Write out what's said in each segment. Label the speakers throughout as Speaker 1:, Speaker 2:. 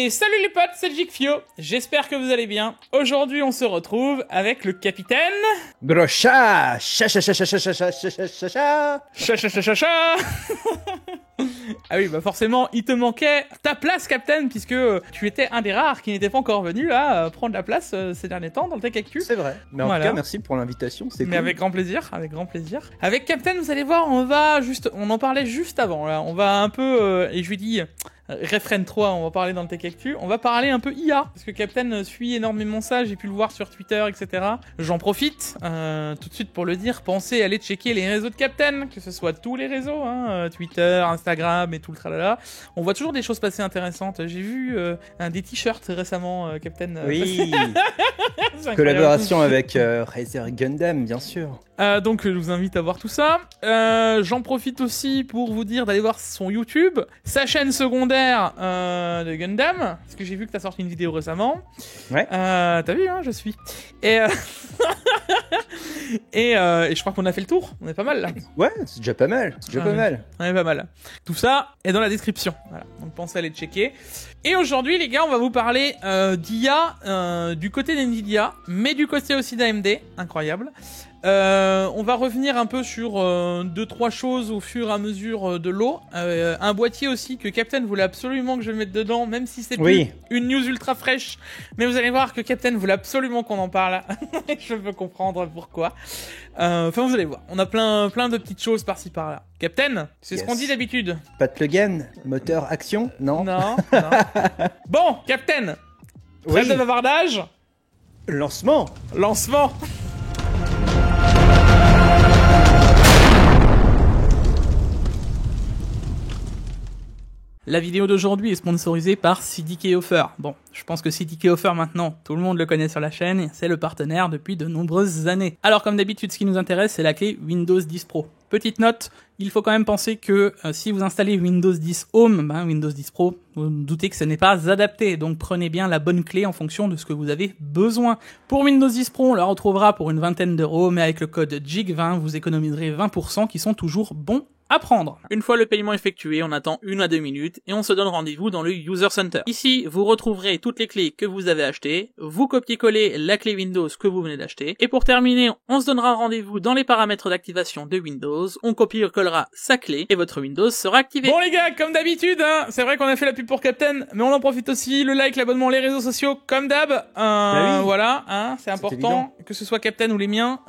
Speaker 1: Et salut les potes, c'est Jigfio, j'espère que vous allez bien. Aujourd'hui on se retrouve avec le capitaine...
Speaker 2: Brocha. Cha cha cha cha cha cha cha cha cha cha cha.
Speaker 1: Cha cha cha cha cha. Ah oui, bah forcément, il te manquait ta place, Captain, puisque tu étais un des rares qui n'était pas encore venu là prendre la place ces derniers temps dans le Tech Actu.
Speaker 2: C'est vrai. Mais en tout cas, merci pour l'invitation, c'est cool.
Speaker 1: Avec grand plaisir, avec grand plaisir. Avec Captain, vous allez voir, on en parlait juste avant là, on va un peu, et je lui dis... Refrain 3, on va parler dans le Tech Actu. On va parler un peu IA, parce que Captain suit énormément ça, j'ai pu le voir sur Twitter, etc. J'en profite tout de suite pour le dire, pensez à aller checker les réseaux de Captain, que ce soit tous les réseaux, Twitter, Instagram et tout le tralala. On voit toujours des choses passer intéressantes. J'ai vu des t-shirts récemment, Captain.
Speaker 2: Oui. Collaboration avec Razer Gundam, bien sûr.
Speaker 1: Donc je vous invite à voir tout ça. J'en profite aussi pour vous dire d'aller voir son YouTube, sa chaîne secondaire de Gundam, parce que j'ai vu que t'as sorti une vidéo récemment.
Speaker 2: Ouais.
Speaker 1: T'as vu, hein, je suis. Et je crois qu'on a fait le tour. On est pas mal là.
Speaker 2: Ouais, c'est déjà pas mal. C'est déjà pas mal.
Speaker 1: On est pas mal. Tout ça est dans la description. Voilà. Donc pensez à aller checker. Et aujourd'hui, les gars, on va vous parler d'IA du côté d'NVIDIA, mais du côté aussi d'AMD. Incroyable. On va revenir un peu sur 2-3 choses au fur et à mesure de l'eau. Un boîtier aussi que Captain voulait absolument que je mette dedans, même si c'est plus une news ultra fraîche. Mais vous allez voir que Captain voulait absolument qu'on en parle. Je peux comprendre pourquoi. Enfin, vous allez voir. On a plein de petites choses par-ci par-là. Captain, c'est ce qu'on dit d'habitude.
Speaker 2: Pas de plugin, moteur action, non.
Speaker 1: Non. Bon, Captain. Trêve de bavardage.
Speaker 2: Lancement.
Speaker 1: La vidéo d'aujourd'hui est sponsorisée par CDK Offer. Bon, je pense que CDK Offer maintenant, tout le monde le connaît sur la chaîne, c'est le partenaire depuis de nombreuses années. Alors comme d'habitude, ce qui nous intéresse, c'est la clé Windows 10 Pro. Petite note, il faut quand même penser que si vous installez Windows 10 Home, Windows 10 Pro, vous vous doutez que ce n'est pas adapté, donc prenez bien la bonne clé en fonction de ce que vous avez besoin. Pour Windows 10 Pro, on la retrouvera pour une vingtaine d'euros, mais avec le code JIG20, vous économiserez 20% qui sont toujours bons à prendre. Une fois le paiement effectué, on attend 1 à 2 minutes et on se donne rendez-vous dans le User Center. Ici, vous retrouverez toutes les clés que vous avez achetées, vous copiez-collez la clé Windows que vous venez d'acheter, et pour terminer, on se donnera rendez-vous dans les paramètres d'activation de Windows, on copie-collera sa clé et votre Windows sera activé. Bon les gars, comme d'habitude, c'est vrai qu'on a fait la pub pour Captain, mais on en profite aussi, le like, l'abonnement, les réseaux sociaux, comme d'hab, voilà, c'est important, que ce soit Captain ou les miens,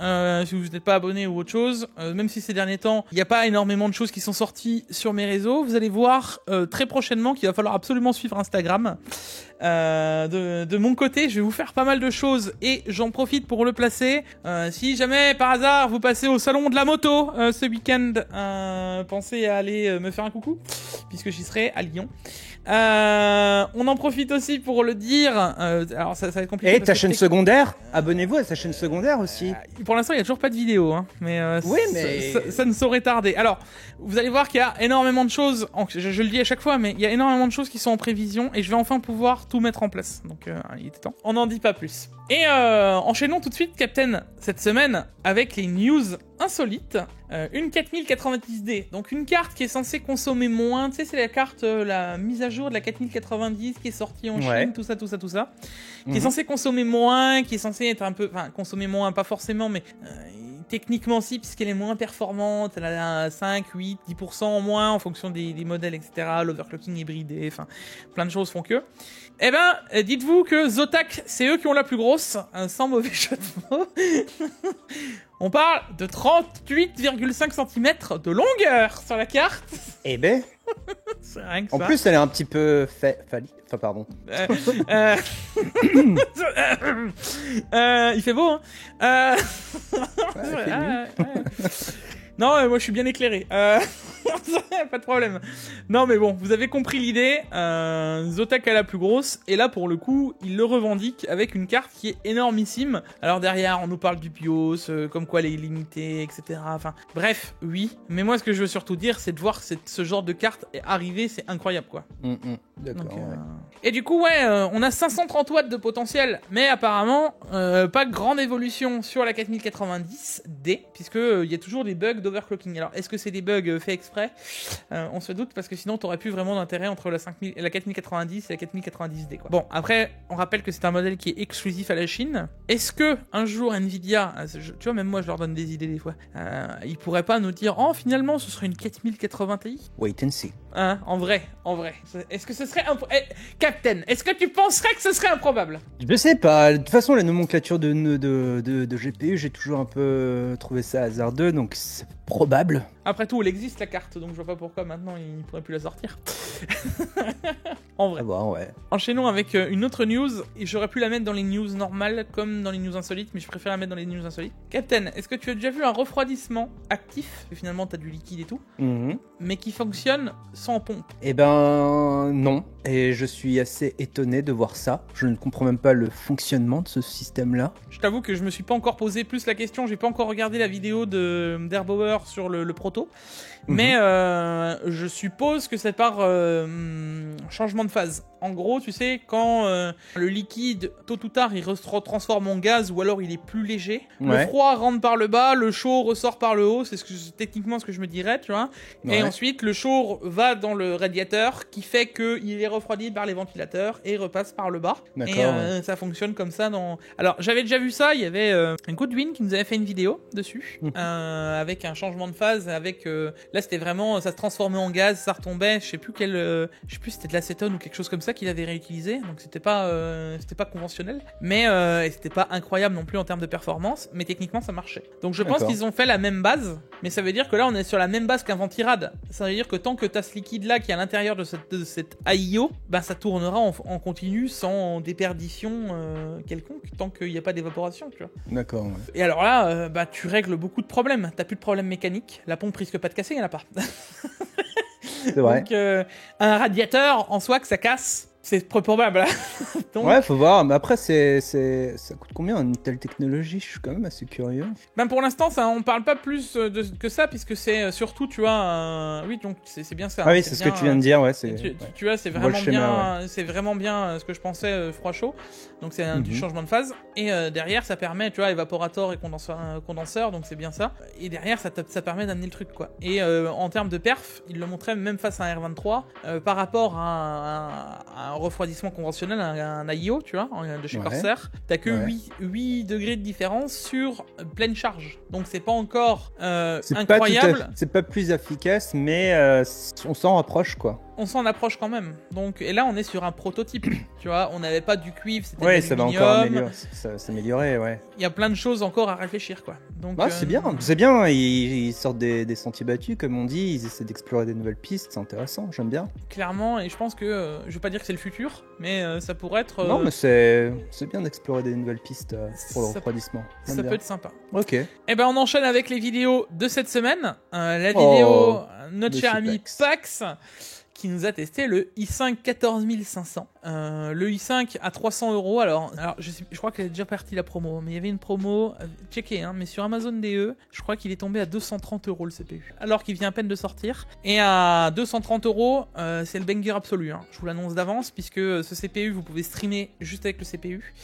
Speaker 1: si vous n'êtes pas abonné ou autre chose, même si ces derniers temps, il n'y a pas énormément de choses qui sont sorties sur mes réseaux, vous allez voir très prochainement qu'il va falloir absolument suivre Instagram. De mon côté, je vais vous faire pas mal de choses et j'en profite pour le placer. Si jamais par hasard vous passez au salon de la moto ce week-end, pensez à aller me faire un coucou puisque j'y serai à Lyon. On en profite aussi pour le dire. Alors ça va être compliqué.
Speaker 2: Et ta chaîne secondaire, abonnez-vous à sa chaîne secondaire aussi.
Speaker 1: Pour l'instant, il y a toujours pas de vidéo, mais ça ne saurait tarder. Alors, vous allez voir qu'il y a énormément de choses. Je le dis à chaque fois, mais il y a énormément de choses qui sont en prévision et je vais enfin pouvoir tout mettre en place. Donc, il était temps. On n'en dit pas plus. Et enchaînons tout de suite, Captain, cette semaine avec les news insolites. Une 4090D, donc une carte qui est censée consommer moins. Tu sais, c'est la carte, la mise à jour de la 4090 qui est sortie en Chine, tout ça. Qui est censée consommer moins, qui est censée être un peu... Enfin, consommer moins, pas forcément, mais... techniquement si, puisqu'elle est moins performante, elle a 5, 8, 10% en moins en fonction des modèles, etc. L'overclocking est bridé, enfin, plein de choses font que. Eh ben, dites-vous que Zotac, c'est eux qui ont la plus grosse, sans mauvais jeu de mots. On parle de 38,5 cm de longueur sur la carte.
Speaker 2: Eh ben,
Speaker 1: c'est rien que ça.
Speaker 2: En plus, elle est un petit peu Enfin, pardon.
Speaker 1: Il fait beau, hein. Non, moi je suis bien éclairé. Pas de problème. Non, mais bon, vous avez compris l'idée. Zotac a la plus grosse, et là pour le coup, il le revendique avec une carte qui est énormissime. Alors derrière, on nous parle du BIOS, comme quoi elle est limitée, etc. Enfin, bref, oui. Mais moi, ce que je veux surtout dire, c'est de voir ce genre de carte arriver, c'est incroyable, quoi.
Speaker 2: D'accord.
Speaker 1: Donc, Et du coup, on a 530 watts de potentiel, mais apparemment, pas grande évolution sur la 4090D, puisque il y a toujours des bugs d'overclocking. Alors, est-ce que c'est des bugs faits exprès près. On se doute parce que sinon t'aurais plus vraiment d'intérêt entre la 4090 et la 4090D quoi. Bon, après, on rappelle que c'est un modèle qui est exclusif à la Chine. Est-ce que un jour Nvidia, tu vois, même moi je leur donne des idées des fois, ils pourraient pas nous dire, oh finalement ce serait une 4080 Ti?
Speaker 2: Wait and see.
Speaker 1: Hein, en vrai. Est-ce que ce serait Captain, est-ce que tu penserais que ce serait improbable?
Speaker 2: Je sais pas. De toute façon, la nomenclature de GPU, j'ai toujours un peu trouvé ça hasardeux, donc c'est probable.
Speaker 1: Après tout, elle existe la carte, donc je vois pas pourquoi maintenant ils pourraient plus la sortir. En vrai.
Speaker 2: Ah bon, ouais.
Speaker 1: Enchaînons avec une autre news, et j'aurais pu la mettre dans les news normales comme dans les news insolites, mais je préfère la mettre dans les news insolites. Captain, est-ce que tu as déjà vu un refroidissement actif, que finalement t'as du liquide et tout, mais qui fonctionne sans pompe?
Speaker 2: Eh ben non, et je suis assez étonné de voir ça. Je ne comprends même pas le fonctionnement de ce système-là.
Speaker 1: Je t'avoue que je me suis pas encore posé plus la question, j'ai pas encore regardé la vidéo d'Herbauer sur le proto, mais je suppose que c'est par changement de phase. En gros, tu sais, quand le liquide, tôt ou tard, il se transforme en gaz ou alors il est plus léger, le froid rentre par le bas, le chaud ressort par le haut, c'est techniquement ce que je me dirais, tu vois. Et ensuite, le chaud va dans le radiateur qui fait qu'il est refroidi par les ventilateurs et repasse par le bas. Et ça fonctionne comme ça dans... Alors, j'avais déjà vu ça, il y avait Goodwin qui nous avait fait une vidéo dessus, avec un changement de phase, avec... là, c'était vraiment... Ça se transformait en gaz, ça retombait, je sais plus c'était de l'acétone ou quelque chose comme ça qu'il avait réutilisé, donc c'était pas conventionnel, mais c'était pas incroyable non plus en termes de performance, mais techniquement ça marchait. Donc je pense qu'ils ont fait la même base, mais ça veut dire que là on est sur la même base qu'un ventirad. Ça veut dire que tant que t'as ce liquide là qui est à l'intérieur de cette AIO, bah ça tournera en continu sans déperdition quelconque, tant qu'il n'y a pas d'évaporation, tu vois.
Speaker 2: D'accord. Ouais.
Speaker 1: Et alors là, bah tu règles beaucoup de problèmes. T'as plus de problèmes mécaniques, la pompe risque pas de casser, il y en a pas.
Speaker 2: C'est vrai.
Speaker 1: Donc, un radiateur, en soi, que ça casse, c'est peu probable. Donc...
Speaker 2: Ouais, faut voir. Mais après, ça coûte combien une telle technologie? Je suis quand même assez curieux.
Speaker 1: Ben pour l'instant, on parle pas plus que ça, puisque c'est surtout, tu vois, oui, donc c'est bien ça.
Speaker 2: Ah oui, c'est ce que tu viens de dire, ouais.
Speaker 1: Tu vois, c'est vraiment bien, c'est vraiment bien ce que je pensais, froid chaud. Donc c'est du changement de phase. Et derrière, ça permet, tu vois, évaporateur et condenseur, donc c'est bien ça. Et derrière, ça permet d'amener le truc, quoi. Et en termes de perf, il le montrait même face à un R23, par rapport à un refroidissement conventionnel, un AIO, tu vois, de chez Corsair, t'as que 8 degrés de différence sur pleine charge. Donc c'est pas encore incroyable.
Speaker 2: C'est pas plus efficace, mais on s'en rapproche, quoi.
Speaker 1: On s'en approche quand même. Donc, et là, on est sur un prototype. Tu vois, on n'avait pas du cuivre, c'était de l'aluminium.
Speaker 2: Ça va encore s'améliorer, ouais.
Speaker 1: Il y a plein de choses encore à réfléchir, quoi. Donc,
Speaker 2: c'est bien. Ils sortent des sentiers battus, comme on dit. Ils essaient d'explorer des nouvelles pistes. C'est intéressant, j'aime bien.
Speaker 1: Clairement, et je pense que, je vais pas dire que c'est le futur, mais ça pourrait être...
Speaker 2: Non, mais c'est bien d'explorer des nouvelles pistes pour le refroidissement.
Speaker 1: Ça peut être sympa.
Speaker 2: Ok.
Speaker 1: Et ben, on enchaîne avec les vidéos de cette semaine. La vidéo, notre cher ami Pax, qui nous a testé le i5 14500. Le i5 à 300 €. Alors je crois qu'elle est déjà partie la promo, mais il y avait une promo, checkez, hein, mais sur Amazon DE, je crois qu'il est tombé à 230 € le CPU. Alors qu'il vient à peine de sortir. Et à 230 €, c'est le banger absolu. Hein. Je vous l'annonce d'avance, puisque ce CPU, vous pouvez streamer juste avec le CPU.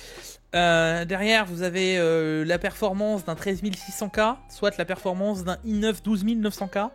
Speaker 1: Derrière, vous avez la performance d'un 13600K, soit la performance d'un i9 12900K.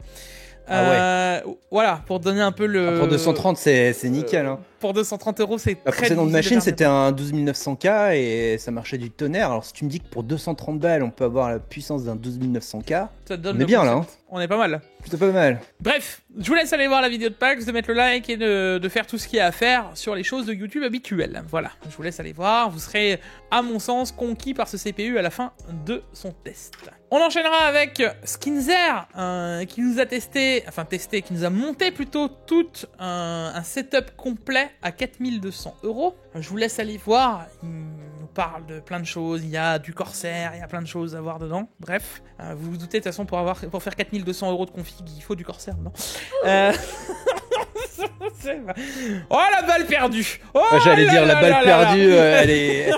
Speaker 1: Voilà, pour donner un peu le...
Speaker 2: pour 230, c'est nickel. Hein.
Speaker 1: Pour 230 €, c'est
Speaker 2: la
Speaker 1: très...
Speaker 2: précédente machine, c'était un 12900K et ça marchait du tonnerre. Alors si tu me dis que pour 230 balles, on peut avoir la puissance d'un 12900K, on est bien là. Hein.
Speaker 1: On est pas mal.
Speaker 2: Plutôt pas mal.
Speaker 1: Bref, je vous laisse aller voir la vidéo de Pax, de mettre le like et de faire tout ce qu'il y a à faire sur les choses de YouTube habituelles. Voilà, je vous laisse aller voir. Vous serez, à mon sens, conquis par ce CPU à la fin de son test. On enchaînera avec Skinzer, qui nous a qui nous a monté plutôt tout un setup complet à 4200 €. Je vous laisse aller voir. Il nous parle de plein de choses. Il y a du Corsair, il y a plein de choses à voir dedans. Bref, vous vous doutez de toute façon pour faire 4200 € de config, il faut du Corsair, non? Oh, la balle perdue! Oh,
Speaker 2: j'allais dire la balle perdue, elle est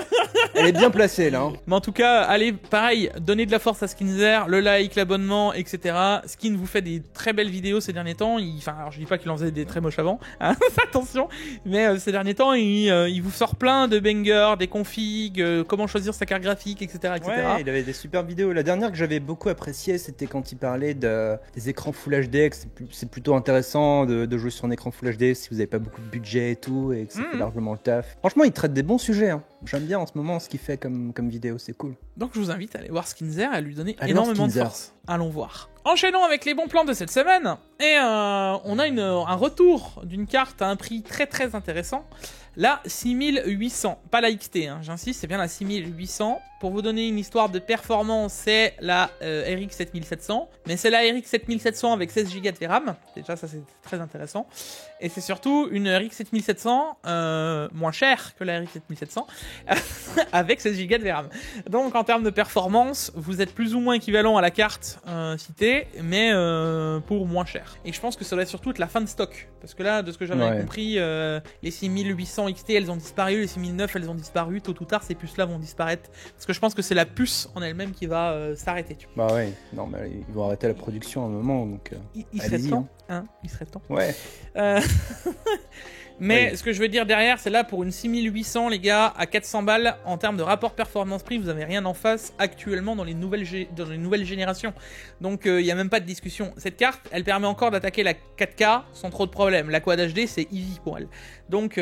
Speaker 2: Elle est bien placée là.
Speaker 1: Mais en tout cas, allez, pareil, donnez de la force à Skinzer, le like, l'abonnement, etc. Skin vous fait des très belles vidéos ces derniers temps. Alors je dis pas qu'il en faisait des très moches avant, hein, attention. Mais ces derniers temps, il vous sort plein de bangers, des configs, comment choisir sa carte graphique, etc., etc.
Speaker 2: Ouais, il avait des super vidéos. La dernière que j'avais beaucoup appréciée, c'était quand il parlait des écrans Full HD. C'est plutôt intéressant de jouer sur un écran Full HD si vous n'avez pas beaucoup de budget et tout, et que ça fait largement le taf. Franchement, il traite des bons sujets. Hein. J'aime bien en ce moment ce qu'il fait comme vidéo, c'est cool.
Speaker 1: Donc je vous invite à aller voir Skinzer et à lui donner énormément de force. Allons voir. Enchaînons avec les bons plans de cette semaine. Et on a un retour d'une carte à un prix très très intéressant. La 6800, pas la XT, hein, j'insiste, c'est bien la 6800. Pour vous donner une histoire de performance, c'est la RX 7700. Mais c'est la RX 7700 avec 16 Go de VRAM. Déjà, ça c'est très intéressant. Et c'est surtout une RX 7700 moins chère que la RX 7700 avec 16 Go de VRAM. Donc en termes de performance, vous êtes plus ou moins équivalent à la carte citée, mais pour moins cher. Et je pense que ça doit surtout être la fin de stock. Parce que là, de ce que j'avais compris, les 6800 XT, elles ont disparu, les 6009, elles ont disparu. Tôt ou tard, ces puces-là vont disparaître. Parce que je pense que c'est la puce en elle-même qui va s'arrêter.
Speaker 2: Bah ouais, non, mais ils vont arrêter la production à un moment, donc
Speaker 1: il serait temps, hein. Il serait temps.
Speaker 2: Ouais.
Speaker 1: Mais ce que je veux dire derrière, c'est là pour une 6800, les gars, à 400 balles, en termes de rapport performance-prix, vous avez rien en face actuellement dans les nouvelles générations. Donc il n'y a même pas de discussion. Cette carte, elle permet encore d'attaquer la 4K sans trop de problèmes. La Quad HD, c'est easy pour elle. Donc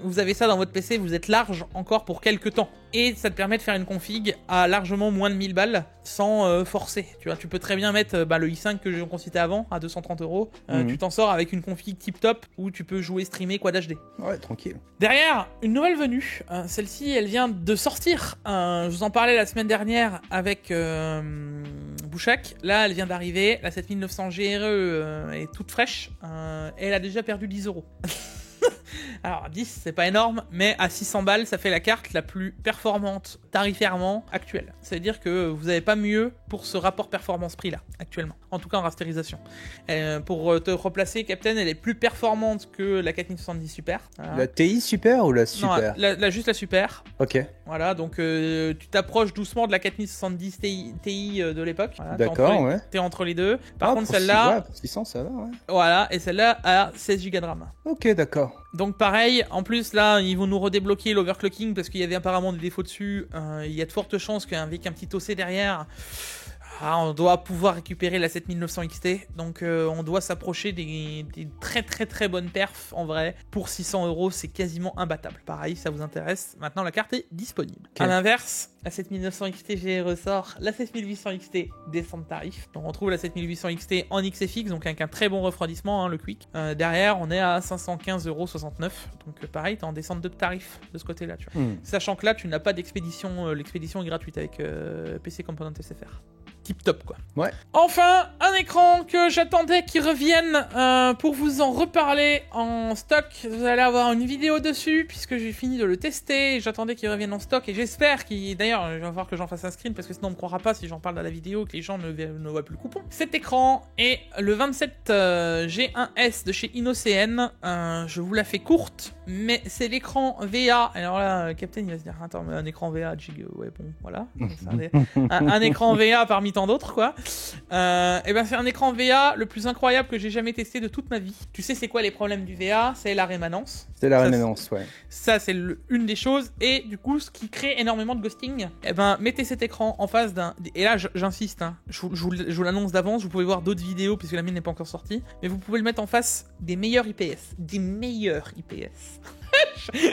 Speaker 1: vous avez ça dans votre PC, vous êtes large encore pour quelques temps. Et ça te permet de faire une config à largement moins de 1000 balles sans forcer. Tu vois, tu peux très bien mettre le i5 que j'en citais avant à 230 €. Tu t'en sors avec une config tip top où tu peux jouer, streamer Quad HD.
Speaker 2: Ouais, tranquille.
Speaker 1: Derrière, une nouvelle venue. Celle-ci, elle vient de sortir. Je vous en parlais la semaine dernière avec Bouchak. Là, elle vient d'arriver. La 7900 GRE est toute fraîche. Et elle a déjà perdu 10 €. Alors 10 c'est pas énorme, mais à 600 balles ça fait la carte la plus performante tarifairement actuelle. Ça veut dire que vous n'avez pas mieux pour ce rapport performance-prix là actuellement, en tout cas en rasterisation. Pour te replacer, Captain, elle est plus performante que la 4070 Super. Voilà.
Speaker 2: La TI Super ou la Super?
Speaker 1: Non, juste la Super.
Speaker 2: Ok.
Speaker 1: Voilà, donc tu t'approches doucement de la 4070 TI de l'époque. Voilà,
Speaker 2: d'accord, ouais.
Speaker 1: T'es entre les deux. Par contre celle-là...
Speaker 2: pour 600 ça va, ouais.
Speaker 1: Voilà, et celle-là a 16 Go de RAM.
Speaker 2: Ok, d'accord.
Speaker 1: Donc pareil, en plus là, ils vont nous redébloquer l'overclocking parce qu'il y avait apparemment des défauts dessus. Il y a de fortes chances qu'avec un petit OC derrière, on doit pouvoir récupérer la 7900 XT. Donc on doit s'approcher des très très très bonnes perfs en vrai. Pour 600 €, c'est quasiment imbattable. Pareil, ça vous intéresse. Maintenant, la carte est disponible. Okay. À l'inverse, la 7900 XT GR ressort, la 7800 XT descend de tarif. Donc on trouve la 7800 XT en XFX, donc avec un très bon refroidissement, hein, le Quick. Derrière, on est à 515,69 €. Donc pareil, t'es en descente de tarif de ce côté-là. Tu vois. Sachant que là, tu n'as pas d'expédition. L'expédition est gratuite avec PC Component SFR. Tip top quoi.
Speaker 2: Ouais.
Speaker 1: Enfin, un écran que j'attendais qu'il revienne pour vous en reparler en stock. Vous allez avoir une vidéo dessus puisque j'ai fini de le tester. J'attendais qu'il revienne en stock et j'espère qu'il... D'ailleurs, je vais voir que j'en fasse un screen parce que sinon on me croira pas si j'en parle dans la vidéo que les gens ne voient plus le coupon. Cet écran est le 27 G1S de chez InnoCN. Je vous la fais courte, mais c'est l'écran VA. Alors là, Captain il va se dire attends, mais un écran VA, ouais bon, voilà. un écran VA parmi tant d'autres quoi. Et ben c'est un écran VA le plus incroyable que j'ai jamais testé de toute ma vie. Tu sais c'est quoi les problèmes du VA? C'est la rémanence.
Speaker 2: C'est la rémanence, ouais.
Speaker 1: Ça c'est une des choses et du coup ce qui crée énormément de ghosting. Et ben mettez cet écran en face d'un... Et là j'insiste, hein, je vous l'annonce d'avance, vous pouvez voir d'autres vidéos puisque la mienne n'est pas encore sortie, mais vous pouvez le mettre en face des meilleurs IPS. Des meilleurs IPS.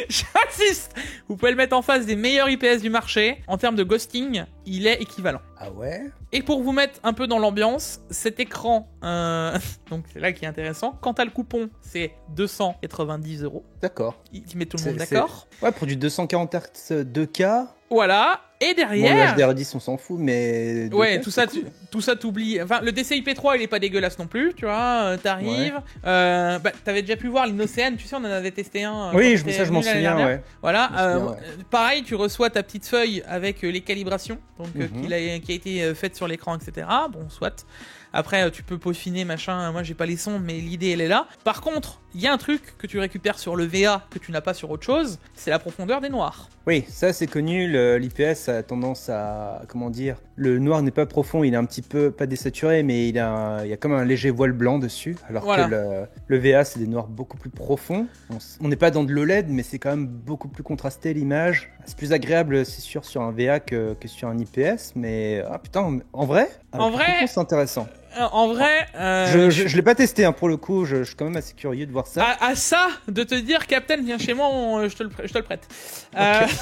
Speaker 1: J'insiste. Vous pouvez le mettre en face des meilleurs IPS du marché. En termes de ghosting, il est équivalent.
Speaker 2: Ah ouais?
Speaker 1: Et pour vous mettre un peu dans l'ambiance, cet écran, donc c'est là qui est intéressant. Quant à le coupon, c'est 290 €.
Speaker 2: D'accord.
Speaker 1: Il met tout le monde d'accord.
Speaker 2: Ouais, pour du 240 Hz 2K.
Speaker 1: Voilà. Et derrière...
Speaker 2: Bon, l'HDR10, on s'en fout, mais...
Speaker 1: Ouais, tout ça t'oublies. Enfin, le DCI-P3, il est pas dégueulasse non plus, tu vois. T'arrives... Ouais. T'avais déjà pu voir l'InnoCN, tu sais, on en avait testé un.
Speaker 2: Oui, je m'en souviens, ouais.
Speaker 1: Voilà. Pareil, tu reçois ta petite feuille avec les calibrations, donc qui a été faite sur l'écran, etc. Bon, soit. Après, tu peux peaufiner, machin. Moi, j'ai pas les sons, mais l'idée, elle est là. Par contre, il y a un truc que tu récupères sur le VA que tu n'as pas sur autre chose, c'est la profondeur des noirs.
Speaker 2: Oui, ça c'est connu, l'IPS a tendance à, comment dire, le noir n'est pas profond, il est un petit peu, pas désaturé, mais il y a comme un léger voile blanc dessus, alors que le VA c'est des noirs beaucoup plus profonds. On n'est pas dans de l'OLED, mais c'est quand même beaucoup plus contrasté l'image. C'est plus agréable, c'est sûr, sur un VA que sur un IPS, mais ah putain, en vrai, c'est intéressant.
Speaker 1: En vrai,
Speaker 2: je l'ai pas testé pour le coup. Je suis quand même assez curieux de voir ça.
Speaker 1: À ça, de te dire, Captain, viens chez moi, je te le prête.
Speaker 2: Okay.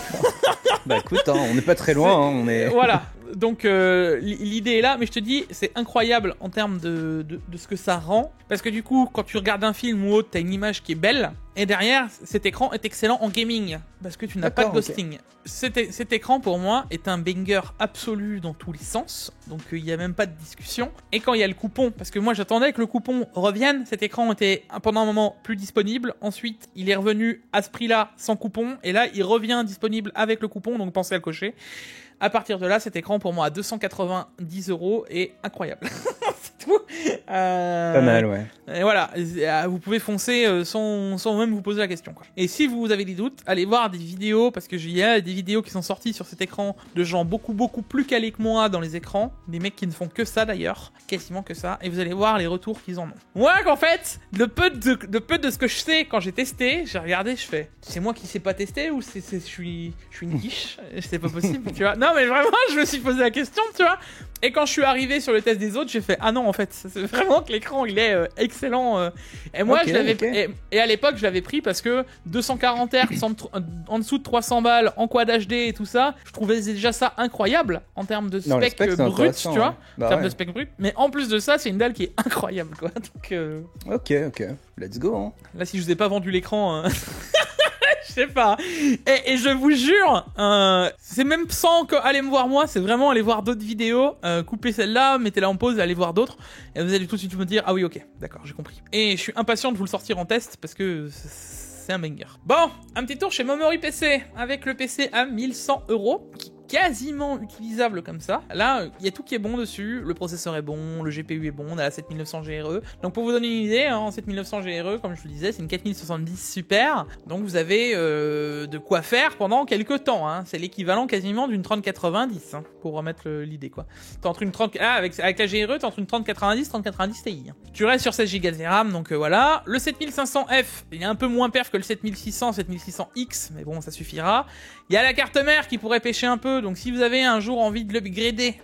Speaker 2: Bah écoute, on n'est pas très loin. On est.
Speaker 1: Voilà. Donc l'idée est là, mais je te dis, c'est incroyable en termes de ce que ça rend. Parce que du coup, quand tu regardes un film ou autre, t'as une image qui est belle. Et derrière, cet écran est excellent en gaming. Parce que tu n'as pas de ghosting. Okay. Cet écran, pour moi, est un banger absolu dans tous les sens. Donc il n'y a même pas de discussion. Et quand il y a le coupon, parce que moi j'attendais que le coupon revienne, cet écran était pendant un moment plus disponible. Ensuite, il est revenu à ce prix-là sans coupon. Et là, il revient disponible avec le coupon. Donc pensez à le cocher. À partir de là, cet écran pour moi à 290 € est incroyable. C'est tout.
Speaker 2: Pas mal, ouais.
Speaker 1: Et voilà, vous pouvez foncer sans même vous poser la question, quoi. Et si vous avez des doutes, allez voir des vidéos, parce que il y a des vidéos qui sont sorties sur cet écran de gens beaucoup plus calés que moi dans les écrans, des mecs qui ne font que ça d'ailleurs, quasiment que ça, et vous allez voir les retours qu'ils en ont. Moi, qu'en fait, de peu de ce que je sais quand j'ai testé, j'ai regardé, je fais, c'est moi qui sais pas tester ou je suis une quiche, c'est pas possible, tu vois. Non mais vraiment, je me suis posé la question, tu vois. Et quand je suis arrivé sur le test des autres, j'ai fait ah non en fait, c'est vraiment que l'écran il est excellent. Et moi je l'avais et à l'époque je l'avais pris parce que 240 Hz en dessous de 300 balles en quad HD et tout ça, je trouvais déjà ça incroyable en termes de spec brut, tu vois, en termes de spec brut. Mais en plus de ça, c'est une dalle qui est incroyable quoi. Donc
Speaker 2: ok, let's go. Hein.
Speaker 1: Là si je vous ai pas vendu l'écran. Je sais pas. Et je vous jure, c'est même sans aller me voir moi, c'est vraiment aller voir d'autres vidéos, coupez celle-là, mettez-la en pause et allez voir d'autres. Et vous allez tout de suite me dire, ah oui, ok, d'accord, j'ai compris. Et je suis impatient de vous le sortir en test parce que c'est un banger. Bon, un petit tour chez Momori PC avec le PC à 1100 €, qui est quasiment utilisable comme ça. Là, il y a tout qui est bon dessus, le processeur est bon, le GPU est bon, on a la 7900 GRE. Donc pour vous donner une idée, en 7900 GRE, comme je vous le disais, c'est une 4070 Super. Donc vous avez de quoi faire pendant quelques temps. Hein. C'est l'équivalent quasiment d'une 3090, hein, pour remettre l'idée quoi. T'es entre une 30, avec la GRE, t'es entre une 3090, 3090 Ti. Hein. Tu restes sur 16 Go de RAM, donc voilà. Le 7500F, il est un peu moins perf que le 7600, 7600X, mais bon, ça suffira. Il y a la carte mère qui pourrait pêcher un peu, donc si vous avez un jour envie de l'upgrader,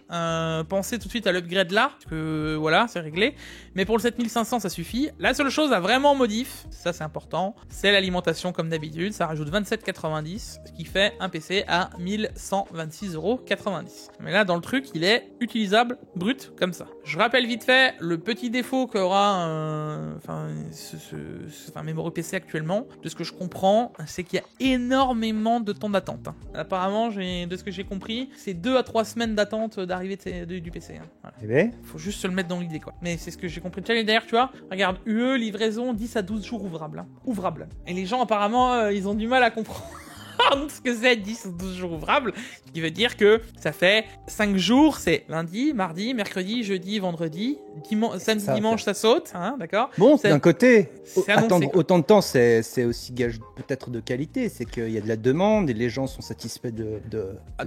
Speaker 1: pensez tout de suite à l'upgrade là, parce que voilà, c'est réglé. Mais pour le 7500, ça suffit. La seule chose à vraiment modif, ça c'est important, c'est l'alimentation comme d'habitude, ça rajoute 27,90, ce qui fait un PC à 1126,90 €. Mais là, dans le truc, il est utilisable brut comme ça. Je rappelle vite fait, le petit défaut qu'aura Memory PC actuellement, de ce que je comprends, c'est qu'il y a énormément de temps d'attente. Hein. Apparemment, de ce que j'ai compris, c'est 2 à 3 semaines d'attente d'arrivée du PC. Hein. Voilà.
Speaker 2: Eh ben.
Speaker 1: Faut juste se le mettre dans l'idée, quoi. Mais c'est ce que j'ai compris. D'ailleurs, tu vois, regarde, UE, livraison, 10 à 12 jours ouvrables. Hein. Ouvrables. Et les gens, apparemment, ils ont du mal à comprendre ce que c'est 10 ou 12 jours ouvrables, ce qui veut dire que ça fait 5 jours, c'est lundi, mardi, mercredi, jeudi, vendredi, samedi, dimanche, ça saute, hein, d'accord.
Speaker 2: Bon, d'un côté, attendre autant de temps, c'est aussi gage peut-être de qualité, c'est qu'il y a de la demande et les gens sont satisfaits de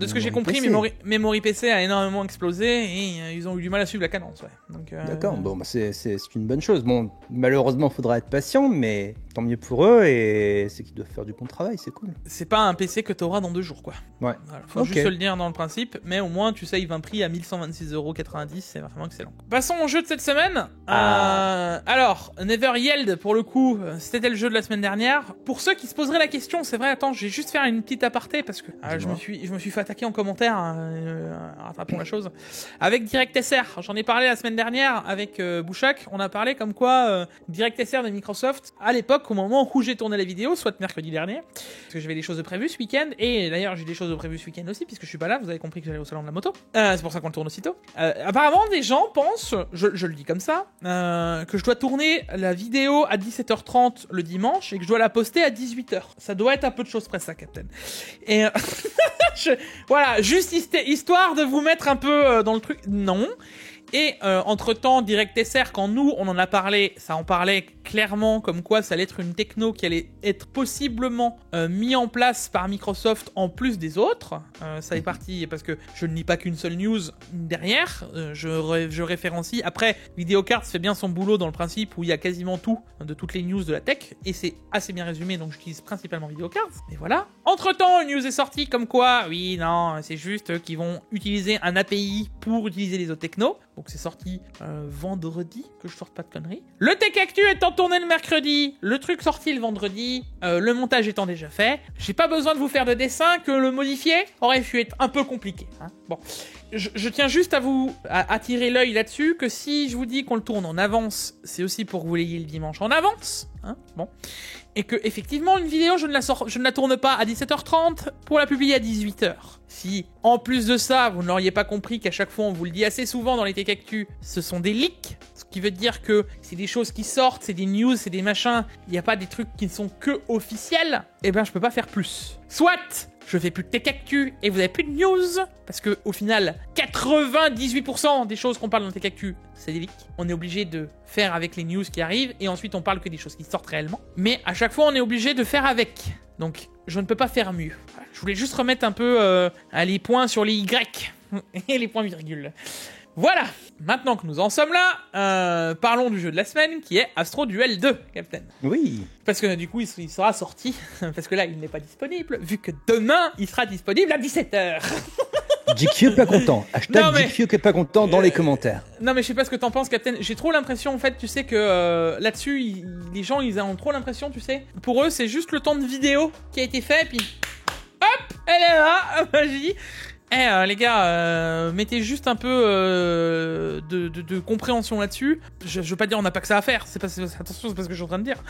Speaker 1: ce que j'ai compris, Memory PC a énormément explosé et ils ont eu du mal à suivre la cadence, ouais. Donc,
Speaker 2: d'accord, bon, bah c'est une bonne chose. Bon, malheureusement, il faudra être patient, mais tant mieux pour eux et c'est qu'ils doivent faire du bon travail, c'est cool.
Speaker 1: C'est pas un PC que tu auras dans 2 jours, quoi. Ouais. Voilà, faut juste se le dire dans le principe, mais au moins tu saves un prix à 1126,90 €, c'est vraiment excellent. Passons au jeu de cette semaine. Alors, Never Yield, pour le coup, c'était le jeu de la semaine dernière. Pour ceux qui se poseraient la question, c'est vrai, attends, je vais juste faire une petite aparté parce que je me suis fait attaquer en commentaire, rattrapons la chose. Avec DirectSR, j'en ai parlé la semaine dernière avec Bouchak, on a parlé comme quoi DirectSR de Microsoft, à l'époque, au moment où j'ai tourné la vidéo, soit mercredi dernier, parce que j'avais des choses de prévues ce week-end, et d'ailleurs j'ai des choses de prévues ce week-end aussi, puisque je suis pas là, vous avez compris que j'allais au salon de la moto. C'est pour ça qu'on le tourne aussitôt. Apparemment, des gens pensent, je le dis comme ça, que je dois tourner la vidéo à 17h30 le dimanche, et que je dois la poster à 18h. Ça doit être un peu de choses près ça, Captain. Et voilà, juste histoire de vous mettre un peu dans le truc. Non. Et entre-temps, DirectSR, quand nous, on en a parlé, ça en parlait clairement comme quoi ça allait être une techno qui allait être possiblement mis en place par Microsoft en plus des autres. Ça est parti parce que je ne lis pas qu'une seule news derrière. Je référencie. Après, Videocard fait bien son boulot dans le principe où il y a quasiment tout de toutes les news de la tech et c'est assez bien résumé, donc j'utilise principalement Videocard. Et voilà. Entre-temps, une news est sortie comme quoi, oui, non, c'est juste qu'ils vont utiliser un API pour utiliser les autres technos. Donc c'est sorti vendredi, que je sorte pas de conneries. Le Tech Actu étant tourné le mercredi, le truc sorti le vendredi, le montage étant déjà fait, j'ai pas besoin de vous faire de dessin, que le modifier aurait pu être un peu compliqué. Hein. Bon, je tiens juste à vous attirer l'œil là-dessus, que si je vous dis qu'on le tourne en avance, c'est aussi pour que vous l'ayez le dimanche en avance. Hein, bon. Et que effectivement une vidéo je ne la tourne pas à 17h30 pour la publier à 18h. Si en plus de ça vous ne l'auriez pas compris qu'à chaque fois on vous le dit assez souvent dans les Tech Actu, ce sont des leaks, ce qui veut dire que c'est des choses qui sortent, c'est des news, c'est des machins, il n'y a pas des trucs qui ne sont que officiels, et ben je peux pas faire plus. Soit je fais plus de Tech Actu et vous avez plus de news, parce que au final 98% des choses qu'on parle dans Tech Actu c'est des leaks. On est obligé de faire avec les news qui arrivent et ensuite on parle que des choses qui sortent réellement. Mais à chaque fois on est obligé de faire avec. Donc je ne peux pas faire mieux. Je voulais juste remettre un peu les points sur les Y et les points virgules. Voilà, maintenant que nous en sommes là, parlons du jeu de la semaine qui est Astro Duel 2, Captain.
Speaker 2: Oui.
Speaker 1: Parce que du coup il sera sorti, parce que là il n'est pas disponible, vu que demain il sera disponible à 17h.
Speaker 2: GQ pas content. Hashtag GQ pas content dans les commentaires.
Speaker 1: Non mais je sais pas ce que t'en penses, Captain. J'ai trop l'impression en fait, tu sais que là-dessus, les gens ils ont trop l'impression, tu sais. Pour eux c'est juste le temps de vidéo qui a été fait, puis hop, elle est là, magie. Les gars, mettez juste un peu de compréhension là-dessus. Je veux pas dire on n'a pas que ça à faire. Attention, c'est pas ce que je suis en train de dire.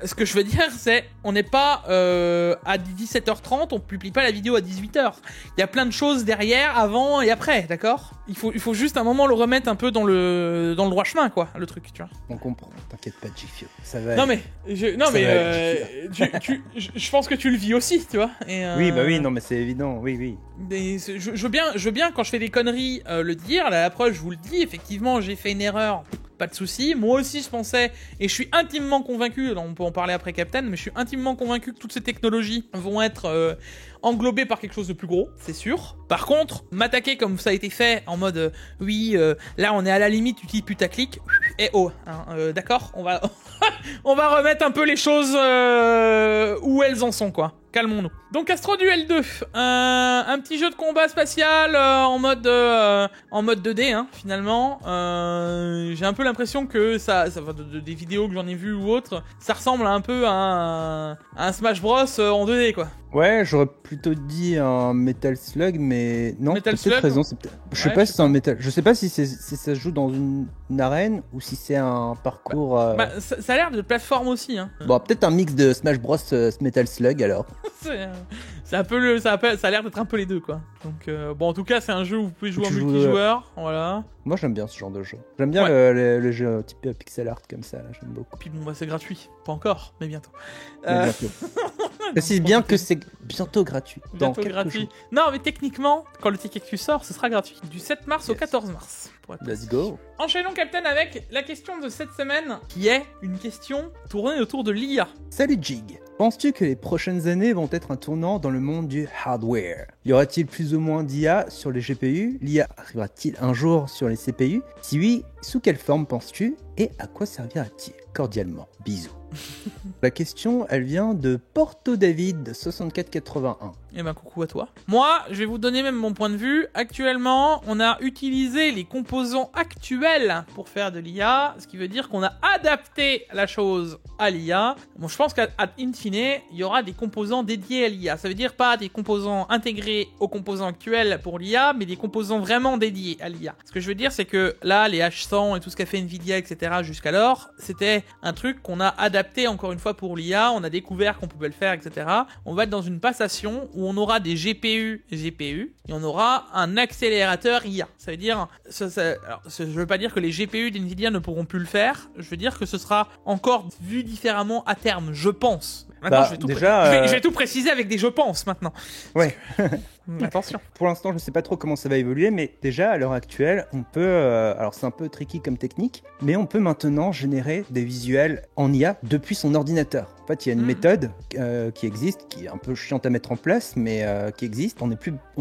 Speaker 1: Ce que je veux dire, c'est on n'est pas à 17h30, on publie pas la vidéo à 18h. Il y a plein de choses derrière, avant et après, d'accord ? Il faut juste un moment le remettre un peu dans le droit chemin, quoi, le truc, tu vois.
Speaker 2: On comprend. T'inquiète pas, GQ. Ça va.
Speaker 1: Non mais, je pense que tu le vis aussi, tu vois. Et,
Speaker 2: oui, bah oui, non mais c'est évident. Oui, oui.
Speaker 1: Mais je veux bien quand je fais des conneries le dire. La preuve, je vous le dis, effectivement, j'ai fait une erreur. Pas de souci. Moi aussi, je pensais, et je suis intimement convaincu, on peut en parler après Captain, mais je suis intimement convaincu que toutes ces technologies vont être englobées par quelque chose de plus gros, c'est sûr. Par contre, m'attaquer comme ça a été fait, en mode, là on est à la limite, utilise putaclic, et d'accord, on va remettre un peu les choses où elles en sont, quoi. Calmons-nous. Donc Astro Duel 2, un petit jeu de combat spatial en mode 2D, hein, finalement. J'ai un peu l'impression que des vidéos que j'en ai vues ou autres, ça ressemble un peu à un Smash Bros en 2D, quoi.
Speaker 2: Ouais, j'aurais plutôt dit un Metal Slug, mais non,
Speaker 1: Metal
Speaker 2: peut-être
Speaker 1: Slug,
Speaker 2: raison. Je sais pas si c'est un Metal. Je sais pas si ça se joue dans une arène ou si c'est un parcours.
Speaker 1: Ça a l'air de plateforme aussi, hein.
Speaker 2: Bon, peut-être un mix de Smash Bros Metal Slug alors.
Speaker 1: C'est un peu ça a l'air d'être un peu les deux, quoi. Donc en tout cas, c'est un jeu où vous pouvez jouer en multijoueur, voilà.
Speaker 2: Moi, j'aime bien ce genre de jeu. J'aime bien le jeu type pixel art comme ça, là, j'aime beaucoup.
Speaker 1: Puis bon, c'est gratuit. Pas encore, mais bientôt.
Speaker 2: Précise bien que c'est bientôt gratuit.
Speaker 1: Bientôt gratuit. Non, mais techniquement, quand le Tech Actu sort, ce sera gratuit. Du 7 mars au 14 mars.
Speaker 2: Let's go.
Speaker 1: Enchaînons, Captain, avec la question de cette semaine, qui est une question tournée autour de l'IA.
Speaker 2: Salut Jig. Penses-tu que les prochaines années vont être un tournant dans le monde du hardware ? Y aura-t-il plus ou moins d'IA sur les GPU ? L'IA arrivera-t-il un jour sur les CPU ? Si oui, sous quelle forme penses-tu ? Et à quoi servira-t-il ? Cordialement, bisous. La question, elle vient de Porto David de 6481.
Speaker 1: Eh ben coucou à toi. Moi, je vais vous donner même mon point de vue. Actuellement, on a utilisé les composants actuels pour faire de l'IA, ce qui veut dire qu'on a adapté la chose à l'IA. Bon, je pense qu'à in fine, il y aura des composants dédiés à l'IA. Ça veut dire pas des composants intégrés aux composants actuels pour l'IA, mais des composants vraiment dédiés à l'IA. Ce que je veux dire, c'est que là, les H100 et tout ce qu'a fait Nvidia, etc. jusqu'alors, c'était un truc qu'on a adapté adapté encore une fois pour l'IA, on a découvert qu'on pouvait le faire, etc. On va être dans une passation où on aura des GPU, et on aura un accélérateur IA. Ça veut dire, alors, je veux pas dire que les GPU d'NVIDIA ne pourront plus le faire, je veux dire que ce sera encore vu différemment à terme, je pense. Maintenant, je vais tout préciser avec des je pense maintenant.
Speaker 2: Ouais.
Speaker 1: Attention.
Speaker 2: Pour l'instant, je ne sais pas trop comment ça va évoluer, mais déjà à l'heure actuelle, on peut, alors c'est un peu tricky comme technique, mais on peut maintenant générer des visuels en IA depuis son ordinateur. En fait, il y a une méthode qui existe, qui est un peu chiante à mettre en place, mais qui existe. On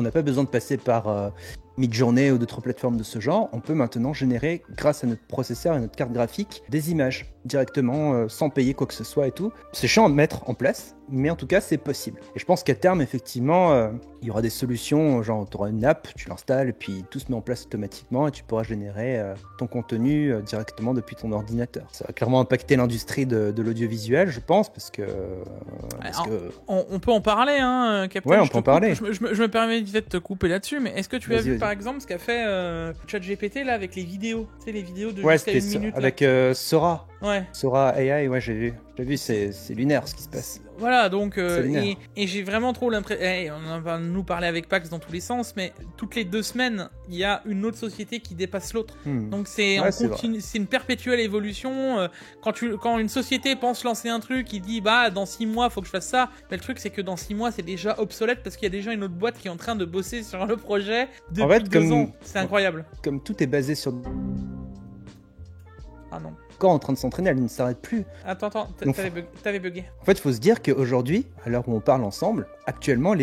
Speaker 2: n'a pas besoin de passer par Midjourney ou d'autres plateformes de ce genre. On peut maintenant générer, grâce à notre processeur et notre carte graphique, des images directement sans payer quoi que ce soit et tout. C'est chiant à mettre en place, mais en tout cas, c'est possible. Et je pense qu'à terme, effectivement, il y aura des solutions, genre tu auras une app, tu l'installes, et puis tout se met en place automatiquement, et tu pourras générer ton contenu directement depuis ton ordinateur. Ça va clairement impacter l'industrie de l'audiovisuel, je pense, parce que...
Speaker 1: On peut en parler, hein, Captain.
Speaker 2: Ouais, on peut en parler.
Speaker 1: Je me permets de te couper là-dessus, mais est-ce que tu as vu, par exemple, ce qu'a fait ChatGPT, là, avec les vidéos, tu sais, les vidéos de jusqu'à une minute.
Speaker 2: Avec Sora.
Speaker 1: Ouais.
Speaker 2: Sora AI, ouais, j'ai vu, c'est lunaire ce qui se passe.
Speaker 1: Voilà, donc, et j'ai vraiment trop l'impression, on va nous parler avec Pax dans tous les sens, mais toutes les 2 semaines, il y a une autre société qui dépasse l'autre. Donc c'est une perpétuelle évolution. Quand une société pense lancer un truc, il dit, bah, dans 6 mois, faut que je fasse ça. Mais le truc, c'est que dans 6 mois, c'est déjà obsolète parce qu'il y a déjà une autre boîte qui est en train de bosser sur le projet depuis 2 ans. C'est incroyable.
Speaker 2: Comme tout est basé sur...
Speaker 1: Ah non.
Speaker 2: Quand en train de s'entraîner, elle ne s'arrête plus.
Speaker 1: Attends, t'avais bugué.
Speaker 2: En fait, il faut se dire qu'aujourd'hui, à l'heure où on parle ensemble, actuellement,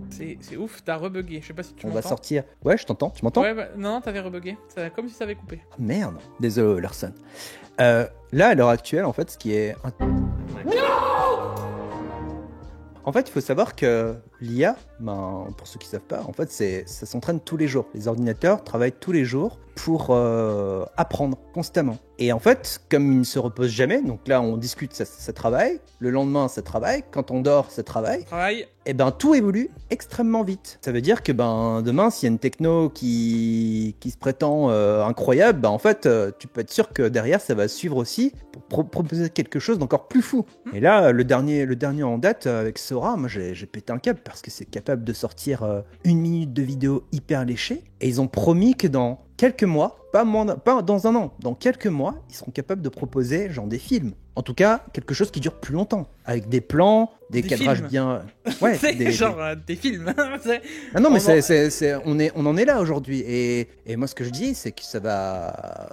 Speaker 1: C'est ouf, t'as rebugué. Je sais pas si tu m'entends.
Speaker 2: On va sortir. Ouais, je t'entends. Tu m'entends?
Speaker 1: Ouais, bah, non, t'avais rebugué. Comme si ça avait coupé.
Speaker 2: Ah, merde. Désolé, Larson. Là, à l'heure actuelle, en fait, ce qui est... En fait, il faut savoir que l'IA, pour ceux qui ne savent pas, en fait, ça s'entraîne tous les jours. Les ordinateurs travaillent tous les jours pour apprendre constamment. Et en fait, comme ils ne se reposent jamais, donc là, on discute, ça travaille. Le lendemain, ça travaille. Quand on dort, ça travaille. Et ben, tout évolue extrêmement vite. Ça veut dire que demain, s'il y a une techno qui se prétend incroyable, en fait, tu peux être sûr que derrière, ça va suivre aussi pour proposer quelque chose d'encore plus fou. Et là, le dernier en date avec Sora, moi, j'ai pété un câble parce que c'est capable de sortir 1 minute de vidéo hyper léchée. Et ils ont promis que dans quelques mois, pas dans un an, dans quelques mois, ils seront capables de proposer genre des films. En tout cas, quelque chose qui dure plus longtemps, avec des plans, des cadrages
Speaker 1: films.
Speaker 2: bien. Ouais,
Speaker 1: c'est des films.
Speaker 2: Ah non, mais on en est là aujourd'hui. Et moi, ce que je dis, c'est que ça va.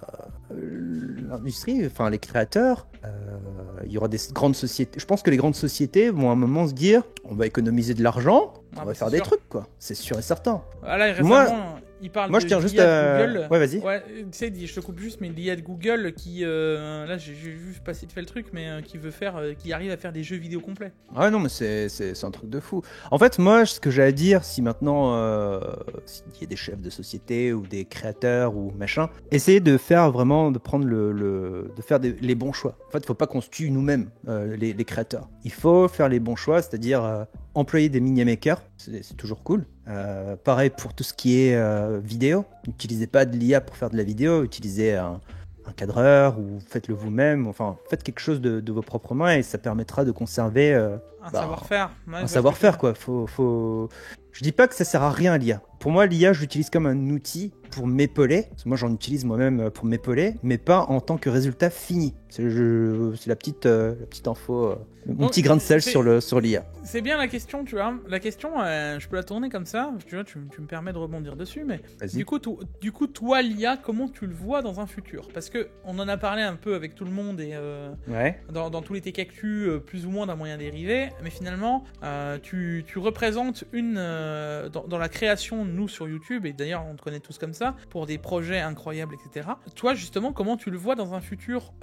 Speaker 2: L'industrie, enfin les créateurs, il y aura des grandes sociétés. Je pense que les grandes sociétés vont à un moment se dire, on va économiser de l'argent, on va faire des trucs, quoi. C'est sûr et certain.
Speaker 1: Voilà, récemment, il parle
Speaker 2: moi, je tiens juste à Google. Ouais, vas-y.
Speaker 1: Ouais, tu sais, je te coupe juste, mais l'IA de Google qui, là, j'ai vu passer de faire le truc, mais qui arrive à faire des jeux vidéo complets.
Speaker 2: Ah non, mais c'est un truc de fou. En fait, moi, ce que j'ai à dire, si maintenant, s'il y a des chefs de société ou des créateurs ou machin, essayez de faire vraiment, de prendre de faire les bons choix. En fait, il faut pas qu'on se tue nous-mêmes, les créateurs. Il faut faire les bons choix, c'est-à-dire employer des mini-makers, c'est toujours cool. Pareil pour tout ce qui est vidéo. N'utilisez pas de l'IA pour faire de la vidéo, utilisez un cadreur ou faites-le vous-même. Enfin, faites quelque chose de vos propres mains et ça permettra de conserver
Speaker 1: un savoir-faire. Ouais,
Speaker 2: un savoir-faire, quoi. Je dis pas que ça sert à rien l'IA. Pour moi, l'IA, je l'utilise comme un outil pour m'épauler. Parce que moi, j'en utilise moi-même pour m'épauler, mais pas en tant que résultat fini. C'est la petite info, mon petit grain de sel sur l'IA.
Speaker 1: C'est bien la question, tu vois. La question, je peux la tourner comme ça. Tu vois, tu me permets de rebondir dessus, mais du coup, toi, l'IA, comment tu le vois dans un futur? Parce que on en a parlé un peu avec tout le monde et dans tous les Tech Actu, plus ou moins d'un moyen dérivé, mais finalement, tu représentes dans la création, nous sur YouTube, et d'ailleurs on te connaît tous comme ça, pour des projets incroyables, etc. Toi, justement, comment tu le vois dans un futur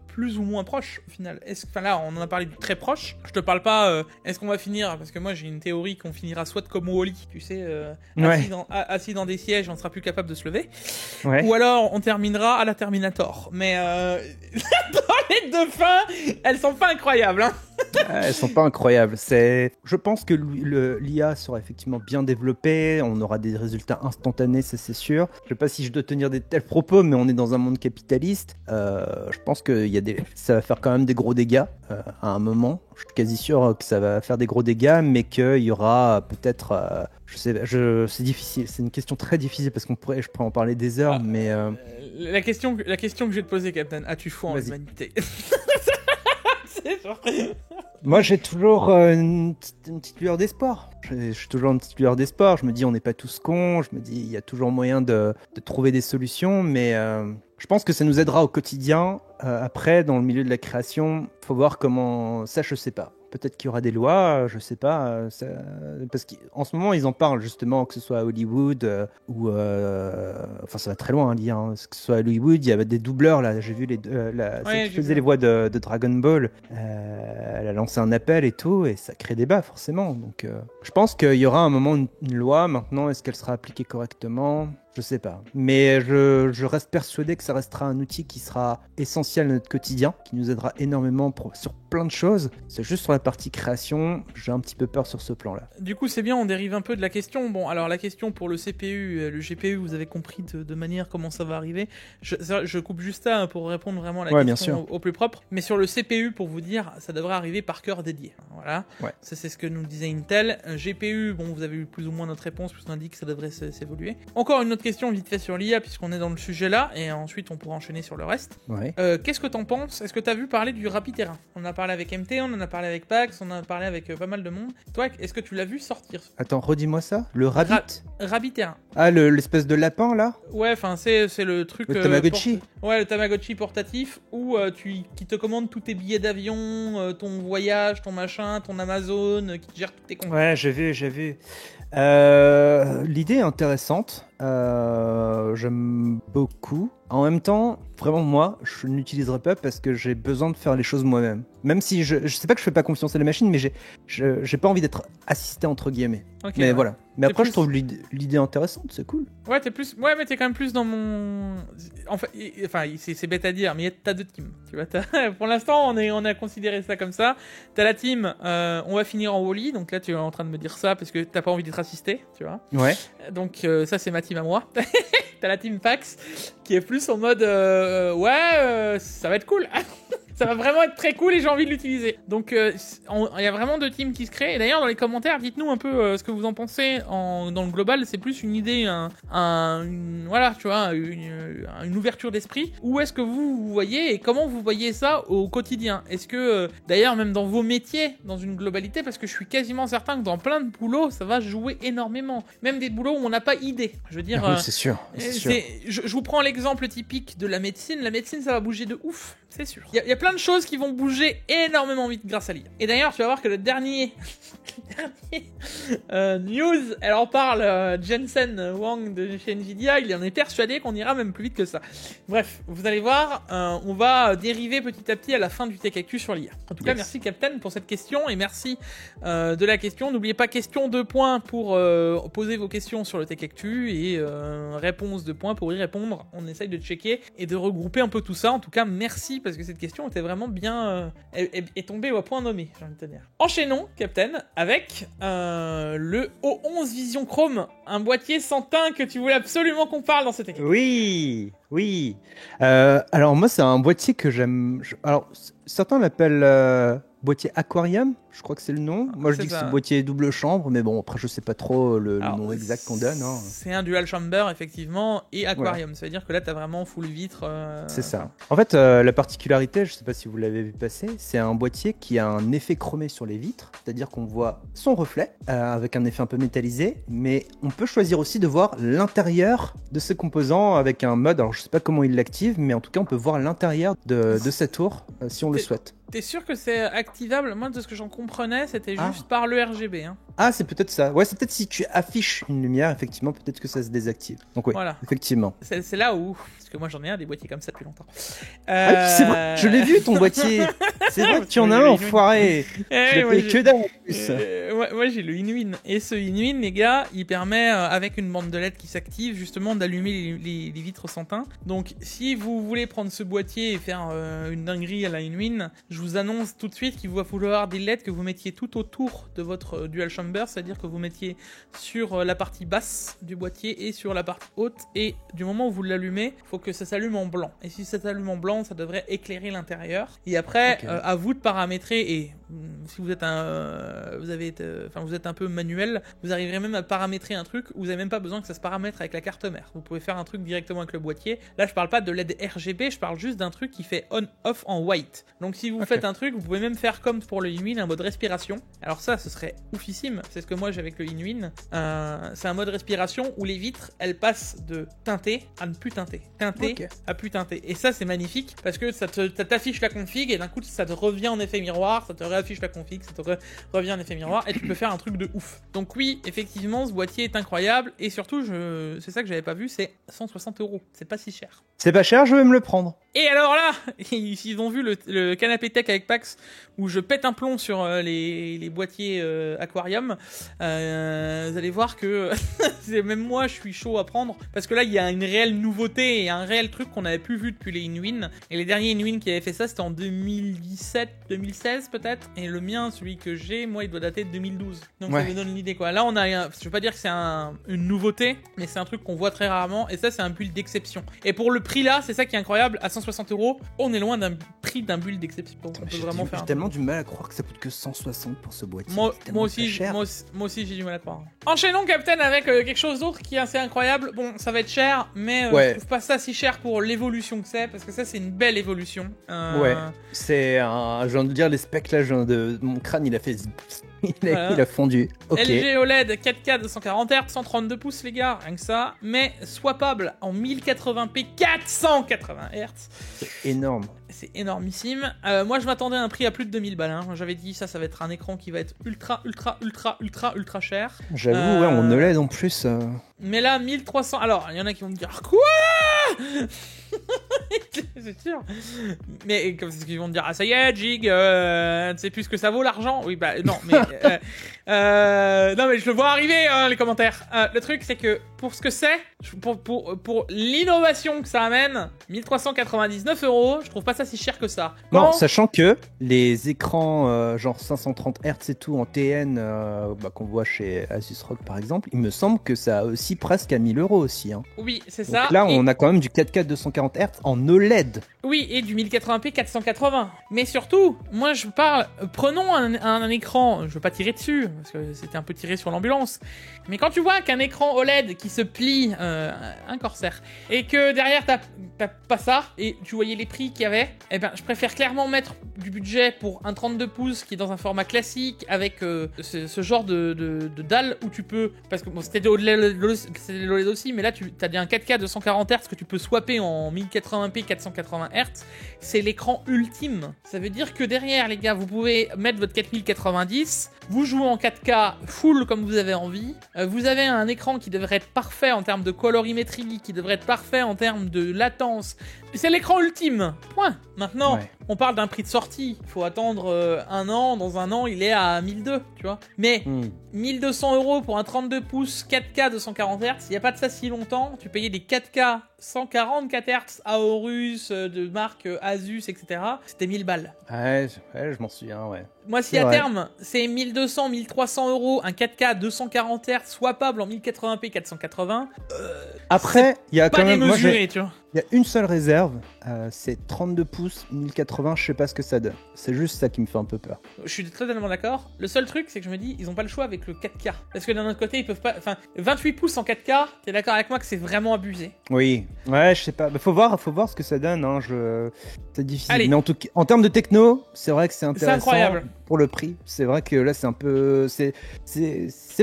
Speaker 1: plus ou moins proche, au final? Là, on en a parlé du très proche. Je te parle pas, est-ce qu'on va finir, parce que moi j'ai une théorie qu'on finira soit comme Wall-E, tu sais, assis dans des sièges, on sera plus capable de se lever, ou alors on terminera à la Terminator. Mais dans les deux fins, elles sont pas incroyables, hein.
Speaker 2: Elles sont pas incroyables. Je pense que l'IA sera effectivement bien développée. On aura des résultats instantanés, ça c'est sûr. Je sais pas si je dois tenir des tels propos, mais on est dans un monde capitaliste. Je pense que ça va faire quand même des gros dégâts à un moment. Je suis quasi sûr que ça va faire des gros dégâts, mais qu'il y aura peut-être... c'est difficile. C'est une question très difficile parce je pourrais en parler des heures, mais...
Speaker 1: La question que je vais te poser, Captain, as-tu foi en l'humanité?
Speaker 2: Moi, j'ai toujours une petite lueur d'espoir. J'ai toujours une petite lueur d'espoir. Je me dis, on n'est pas tous cons. Je me dis, il y a toujours moyen de trouver des solutions. Mais je pense que ça nous aidera au quotidien. Après, dans le milieu de la création, faut voir comment... Ça, je sais pas. Peut-être qu'il y aura des lois, je sais pas. Parce qu'en ce moment, ils en parlent justement, que ce soit à Hollywood ou... Enfin, ça va très loin, l'IA. Que ce soit à Hollywood, il y avait des doubleurs, là. J'ai vu celle qui faisait les voix de Dragon Ball. Elle a lancé un appel et tout, et ça crée débat, forcément. Donc, je pense qu'il y aura un moment une loi. Maintenant, est-ce qu'elle sera appliquée correctement ? Je sais pas. Mais je reste persuadé que ça restera un outil qui sera essentiel à notre quotidien, qui nous aidera énormément sur plein de choses. C'est juste sur la partie création, j'ai un petit peu peur sur ce plan-là.
Speaker 1: Du coup, c'est bien, on dérive un peu de la question. Bon, alors la question pour le CPU, le GPU, vous avez compris de manière comment ça va arriver. Je coupe juste là pour répondre vraiment à la question au plus propre. Mais sur le CPU, pour vous dire, ça devrait arriver par cœur dédié. Voilà. Ouais. Ça, c'est ce que nous disait Intel. GPU, bon, vous avez eu plus ou moins notre réponse, puisqu'on indique que ça devrait s'évoluer. Encore une autre question vite fait sur l'IA, puisqu'on est dans le sujet là, et ensuite on pourra enchaîner sur le reste.
Speaker 2: Ouais.
Speaker 1: Qu'est-ce que t'en penses ? Est-ce que t'as vu parler du Rapid-Terrain ? On en a parlé avec MT, on en a parlé avec Pax, on en a parlé avec pas mal de monde. Toi, est-ce que tu l'as vu sortir ?
Speaker 2: Attends, redis-moi ça. Le
Speaker 1: Rapid-Terrain.
Speaker 2: Ah, l'espèce de lapin là ?
Speaker 1: Ouais, enfin c'est le truc...
Speaker 2: Le Tamagotchi.
Speaker 1: Ouais, le Tamagotchi portatif, où qui te commande tous tes billets d'avion, ton voyage, ton machin, ton Amazon, qui te gère tous tes comptes.
Speaker 2: Ouais, j'ai vu. L'idée est intéressante. J'aime beaucoup. En même temps, vraiment moi, je ne l'utiliserai pas parce que j'ai besoin de faire les choses moi-même. Même si je sais pas que je fais pas confiance à la machine, mais j'ai pas envie d'être assisté entre guillemets. Okay, mais voilà. Mais après, je trouve l'idée intéressante, c'est cool.
Speaker 1: Ouais, mais t'es quand même plus dans mon. Enfin, c'est bête à dire, mais t'as deux teams. Tu vois, pour l'instant, on a considéré ça comme ça. T'as la team, on va finir en Wall-E, donc là, tu es en train de me dire ça parce que t'as pas envie d'être assisté, tu vois.
Speaker 2: Ouais.
Speaker 1: Donc ça, c'est ma team à moi. T'as la team Pax qui est plus en mode ça va être cool. Ça va vraiment être très cool et j'ai envie de l'utiliser. Donc il y a vraiment deux teams qui se créent. Et d'ailleurs dans les commentaires, dites-nous un peu ce que vous en pensez dans le global. C'est plus une idée, une ouverture d'esprit. Où est-ce que vous voyez et comment vous voyez ça au quotidien ? Est-ce que d'ailleurs même dans vos métiers, dans une globalité, parce que je suis quasiment certain que dans plein de boulots, ça va jouer énormément. Même des boulots où on n'a pas idée. Je veux dire,
Speaker 2: oui, c'est sûr.
Speaker 1: Je vous prends l'exemple typique de la médecine. La médecine, ça va bouger de ouf. C'est sûr. Il y a plein de choses qui vont bouger énormément vite grâce à l'IA. Et d'ailleurs, tu vas voir que le dernier news, elle en parle, Jensen Huang de chez Nvidia, il en est persuadé qu'on ira même plus vite que ça. Bref, vous allez voir, on va dériver petit à petit à la fin du Tech Actu sur l'IA. En tout cas, merci Captain pour cette question et merci de la question. N'oubliez pas, question 2 points pour poser vos questions sur le Tech Actu et réponse 2 points pour y répondre. On essaye de checker et de regrouper un peu tout ça. En tout cas, merci parce que cette question était vraiment bien est tombée au point nommé, j'ai envie de te dire. Enchaînons, Captain, avec le O11 Vision Chrome, un boîtier sans teint que tu voulais absolument qu'on parle dans cette équipe.
Speaker 2: Oui. Alors moi, c'est un boîtier que j'aime. Alors certains l'appellent boîtier aquarium, je crois que c'est le nom. Moi, je dis que c'est boîtier double chambre, mais bon, après, je sais pas trop le nom exact qu'on donne. Hein.
Speaker 1: C'est un dual chamber, effectivement, et aquarium. Ça veut dire que là, tu as vraiment full vitre.
Speaker 2: C'est ça. En fait, la particularité, je sais pas si vous l'avez vu passer, c'est un boîtier qui a un effet chromé sur les vitres, c'est-à-dire qu'on voit son reflet, avec un effet un peu métallisé, mais on peut choisir aussi de voir l'intérieur de ces composants avec un mode, alors je sais pas comment il l'active, mais en tout cas, on peut voir l'intérieur de sa tour, si on le souhaite.
Speaker 1: T'es sûr que c'est activable ? Moi, de ce que j'en comprends, comprenais, c'était juste par le RGB. Hein.
Speaker 2: Ah, c'est peut-être ça. Ouais, c'est peut-être si tu affiches une lumière, effectivement, peut-être que ça se désactive. Donc oui, voilà. Effectivement.
Speaker 1: C'est là où... Parce que moi, j'en ai un des boîtiers comme ça depuis longtemps.
Speaker 2: Ah oui, c'est vrai, je l'ai vu, ton boîtier. C'est vrai que tu en as un, enfoiré. Je l'ai payé que dalle, en plus.
Speaker 1: Moi, j'ai le InWin. Et ce InWin, les gars, il permet, avec une bande de LED qui s'active, justement, d'allumer les vitres sans teint. Donc, si vous voulez prendre ce boîtier et faire une dinguerie à la InWin, je vous annonce tout de suite qu'il va falloir des LED que vous mettiez tout autour de votre Dual Chamber, c'est-à-dire que vous mettiez sur la partie basse du boîtier et sur la partie haute, et du moment où vous l'allumez, il faut que ça s'allume en blanc. Et si ça s'allume en blanc, ça devrait éclairer l'intérieur. Et après, à vous de paramétrer, et si vous êtes vous êtes un peu manuel, vous arriverez même à paramétrer un truc où vous n'avez même pas besoin que ça se paramètre avec la carte mère. Vous pouvez faire un truc directement avec le boîtier. Là, je parle pas de LED RGB, je parle juste d'un truc qui fait on-off en white. Donc si vous faites un truc, vous pouvez même faire comme pour le InWin, un mode respiration. Alors ça, ce serait oufissime. C'est ce que moi j'ai avec le InWin. C'est un mode respiration où les vitres, elles passent de teinter à ne plus teinter. Teinter à plus teinter. Et ça, c'est magnifique parce que ça t'affiche la config et d'un coup, ça te revient en effet miroir, ça te réaffiche la config, ça te revient en effet miroir et tu peux faire un truc de ouf. Donc oui, effectivement, ce boîtier est incroyable et surtout, c'est ça que j'avais pas vu, c'est 160 €. C'est pas si cher.
Speaker 2: C'est pas cher, je vais me le prendre.
Speaker 1: Et alors là, ils ont vu le canapé tech avec Pax où je pète un plomb sur les boîtiers aquarium. Vous allez voir que même moi je suis chaud à prendre parce que là il y a une réelle nouveauté et un réel truc qu'on n'avait plus vu depuis les InWin. Et les derniers InWin qui avaient fait ça, c'était en 2017, 2016 peut-être. Et le mien, celui que j'ai, moi il doit dater de 2012. Donc ça me donne l'idée quoi. Là on a, je veux pas dire que c'est une nouveauté, mais c'est un truc qu'on voit très rarement et ça c'est un build d'exception. Et pour le prix là, c'est ça qui est incroyable, à 160 €, on est loin d'un prix d'un build d'exception. On peut vraiment faire.
Speaker 2: J'ai tellement du mal à croire que ça coûte que 160 pour ce boîtier.
Speaker 1: Moi aussi j'ai du mal à croire. Enchaînons Captain avec quelque chose d'autre qui est assez incroyable. Bon, ça va être cher, mais je trouve pas ça si cher pour l'évolution que c'est, parce que ça c'est une belle évolution.
Speaker 2: C'est je viens de dire les specs là, mon crâne il a fait il a fondu.
Speaker 1: LG OLED 4K 240 Hz, 132 pouces les gars, rien que ça, mais swappable en 1080p 480 Hz.
Speaker 2: C'est énorme.
Speaker 1: C'est énormissime. Moi, je m'attendais à un prix à plus de 2000 balles. Hein. J'avais dit ça va être un écran qui va être ultra cher.
Speaker 2: J'avoue, en OLED en plus.
Speaker 1: Mais là, 1300. Alors, il y en a qui vont me dire quoi? C'est sûr. Mais comme c'est ce qu'ils vont me dire, ah ça y est, Jig, tu sais plus ce que ça vaut l'argent. Oui, bah non, mais non, mais je le vois arriver les commentaires. Le truc, c'est que pour ce que c'est, pour l'innovation que ça amène, 1399 €, je trouve pas ça si cher que ça.
Speaker 2: Non, sachant que les écrans genre 530 Hz et tout en TN qu'on voit chez Asus ROG par exemple, il me semble que ça a aussi presque à 1000 € aussi. Hein.
Speaker 1: Oui, c'est
Speaker 2: donc
Speaker 1: ça.
Speaker 2: Là, on a quand même du 4K 240 Hz en OLED.
Speaker 1: Oui, et du 1080p 480. Mais surtout, moi je parle, prenons un écran, je veux pas tirer dessus, parce que c'était un peu tiré sur l'ambulance, mais quand tu vois qu'un écran OLED qui se plie, un Corsair, et que derrière t'as pas ça, et tu voyais les prix qu'il y avait, eh ben je préfère clairement mettre du budget pour un 32 pouces qui est dans un format classique, avec ce genre de dalle où tu peux, parce que bon, c'était de l'OLED aussi, mais là t'as un 4K 240 Hz que tu peux swapper en 1080p 480 Hz, c'est l'écran ultime. Ça veut dire que derrière, les gars, vous pouvez mettre votre 4090, vous jouez en 4K full comme vous avez envie, vous avez un écran qui devrait être parfait en termes de colorimétrie, qui devrait être parfait en termes de latence. C'est l'écran ultime. Point. Maintenant, on parle d'un prix de sortie. Il faut attendre un an. Dans un an, il est à 1200, tu vois. Mais 1200 € pour un 32 pouces 4K 240 Hz, il n'y a pas de ça si longtemps. Tu payais des 4K 144 Hz Aorus de marque Asus, etc. C'était 1000 balles.
Speaker 2: Ouais, je m'en souviens, ouais.
Speaker 1: Moi, si à terme, c'est 1200, 1300 €, un 4K 240 Hz swappable en 1080p 480.
Speaker 2: Après, il y a quand même.
Speaker 1: Démesuré, tu vois.
Speaker 2: Il y a une seule réserve, c'est 32 pouces 1080, je sais pas ce que ça donne. C'est juste ça qui me fait un peu peur.
Speaker 1: Je suis totalement d'accord. Le seul truc, c'est que je me dis, ils ont pas le choix avec le 4K. Parce que d'un autre côté, ils peuvent pas. Enfin, 28 pouces en 4K, t'es d'accord avec moi que c'est vraiment abusé?
Speaker 2: Oui. Ouais, je sais pas. Faut voir ce que ça donne. Hein. C'est difficile.
Speaker 1: Allez.
Speaker 2: Mais en tout cas, en termes de techno, c'est vrai que c'est intéressant.
Speaker 1: C'est incroyable.
Speaker 2: Pour le prix, c'est vrai que là, c'est un peu. C'est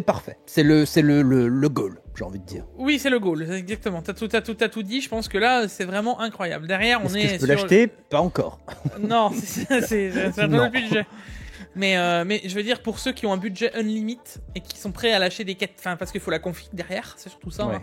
Speaker 2: parfait. C'est le goal, j'ai envie de dire.
Speaker 1: Oui, c'est le goal, exactement. T'as tout dit. Je pense que là, c'est vraiment incroyable. Derrière, on est.
Speaker 2: Est-ce que je peux l'acheter? Pas encore.
Speaker 1: Non, c'est un peu le budget. Mais je veux dire, pour ceux qui ont un budget unlimit et qui sont prêts à lâcher des quêtes, enfin, parce qu'il faut la config derrière, c'est surtout ça.
Speaker 2: Ouais.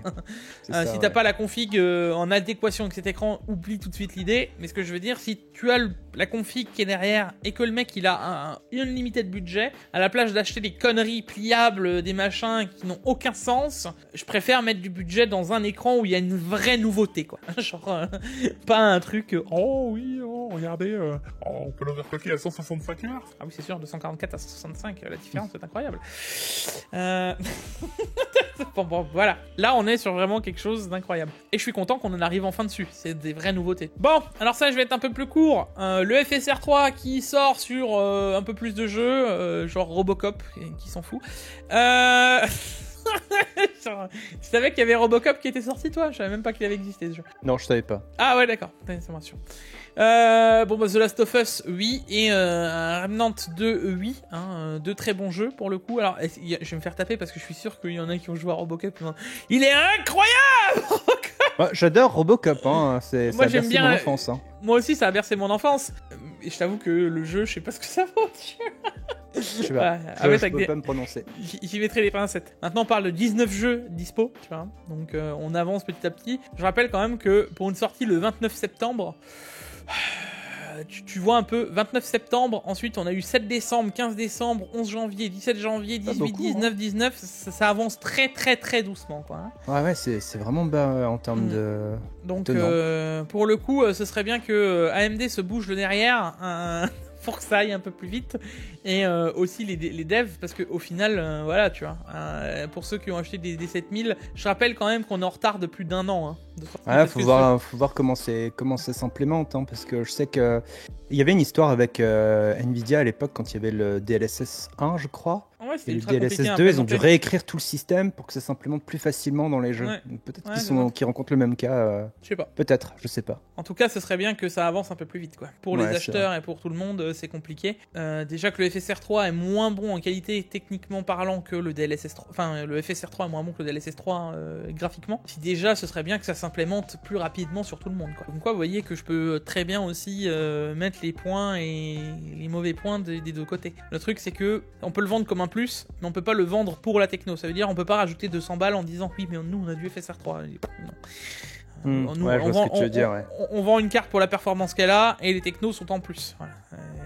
Speaker 1: Hein. Si t'as pas la config en adéquation avec cet écran, oublie tout de suite l'idée. Mais ce que je veux dire, si tu as la config qui est derrière et que le mec il a un unlimited budget, à la place d'acheter des conneries pliables, des machins qui n'ont aucun sens, je préfère mettre du budget dans un écran où il y a une vraie nouveauté, quoi. Genre, pas un truc, oh oui, oh, regardez, on peut l'overclocker à 165 Hz. Ah oui, c'est sûr, de 144 à 165, la différence est incroyable. Bon, voilà. Là, on est sur vraiment quelque chose d'incroyable. Et je suis content qu'on en arrive enfin dessus. C'est des vraies nouveautés. Bon, alors ça, je vais être un peu plus court. Le FSR 3 qui sort sur un peu plus de jeux, genre Robocop, qui s'en fout. Tu savais qu'il y avait Robocop qui était sorti, toi? Je savais même pas qu'il avait existé ce jeu.
Speaker 2: Non, je savais pas.
Speaker 1: Ah ouais, d'accord, ça me rassure. Bon, bah, The Last of Us, oui, et Remnant 2, oui, hein, deux très bons jeux pour le coup. Alors, je vais me faire taper parce que je suis sûr qu'il y en a qui ont joué à Robocop. Il est incroyable!
Speaker 2: J'adore Robocop, hein.
Speaker 1: Moi,
Speaker 2: ça a
Speaker 1: j'aime
Speaker 2: bercé
Speaker 1: bien.
Speaker 2: mon enfance. Hein.
Speaker 1: Moi aussi, ça a bercé mon enfance. Et je t'avoue que le jeu, je sais pas ce que ça vaut.
Speaker 2: Je sais pas. Je peux pas me prononcer.
Speaker 1: J'y mettrai les pincettes. Maintenant, on parle de 19 jeux dispo, tu vois. Donc, on avance petit à petit. Je rappelle quand même que pour une sortie le 29 septembre, tu vois un peu, 29 septembre, ensuite on a eu 7 décembre, 15 décembre, 11 janvier, 17 janvier, 18, beaucoup, 19, 19, ça avance très très très doucement, quoi. Hein.
Speaker 2: Ouais, c'est vraiment bas en termes de...
Speaker 1: Donc, pour le coup, ce serait bien que AMD se bouge le derrière, pour que ça aille un peu plus vite, et aussi les devs, parce qu'au final, voilà, tu vois, pour ceux qui ont acheté des 7000, je rappelle quand même qu'on est en retard de plus d'un an. Hein,
Speaker 2: faut voir comment ça s'implémente, hein, parce que je sais que il y avait une histoire avec Nvidia à l'époque quand il y avait le DLSS 1, je crois.
Speaker 1: Ouais,
Speaker 2: et le DLSS 2, ils ont dû réécrire tout le système pour que ça s'implémente plus facilement dans les jeux. Ouais. Peut-être qu'ils rencontrent le même cas.
Speaker 1: Je sais pas.
Speaker 2: Peut-être, je sais pas.
Speaker 1: En tout cas, ce serait bien que ça avance un peu plus vite, quoi. Pour les acheteurs et pour tout le monde, c'est compliqué. Déjà que le FSR 3 est moins bon en qualité techniquement parlant que le DLSS 3. Enfin, le FSR 3 est moins bon que le DLSS 3 graphiquement. Si déjà, ce serait bien que ça s'implémente plus rapidement sur tout le monde, quoi. Donc quoi, vous voyez que je peux très bien aussi mettre les points et les mauvais points des deux côtés. Le truc, c'est que on peut le vendre comme un plus, mais on peut pas le vendre pour la techno. Ça veut dire on peut pas rajouter 200 balles en disant oui, mais nous on a du FSR 3. Non. On vend une carte pour la performance qu'elle a et les technos sont en plus. Voilà.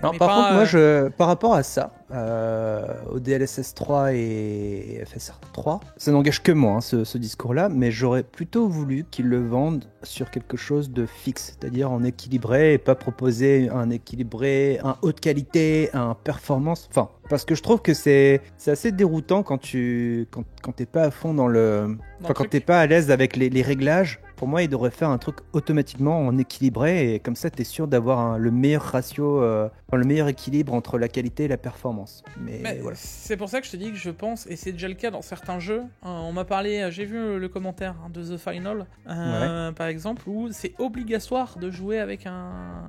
Speaker 2: Non, par contre, moi, par rapport à ça, au DLSS 3 et FSR 3, ça n'engage que moi, hein, ce discours-là, mais j'aurais plutôt voulu qu'ils le vendent sur quelque chose de fixe, c'est-à-dire en équilibré et pas proposer un équilibré, un haute qualité, un performance. Enfin, parce que je trouve que c'est assez déroutant quand t'es pas à fond dans le... Enfin, quand t'es pas à l'aise avec les réglages. Pour moi, il devrait faire un truc automatiquement en équilibré et comme ça, t'es sûr d'avoir le meilleur ratio, le meilleur équilibre entre la qualité et la performance. Mais voilà.
Speaker 1: C'est pour ça que je te dis que je pense, et c'est déjà le cas dans certains jeux. On m'a parlé, j'ai vu le commentaire de The Final, par exemple, où c'est obligatoire de jouer avec un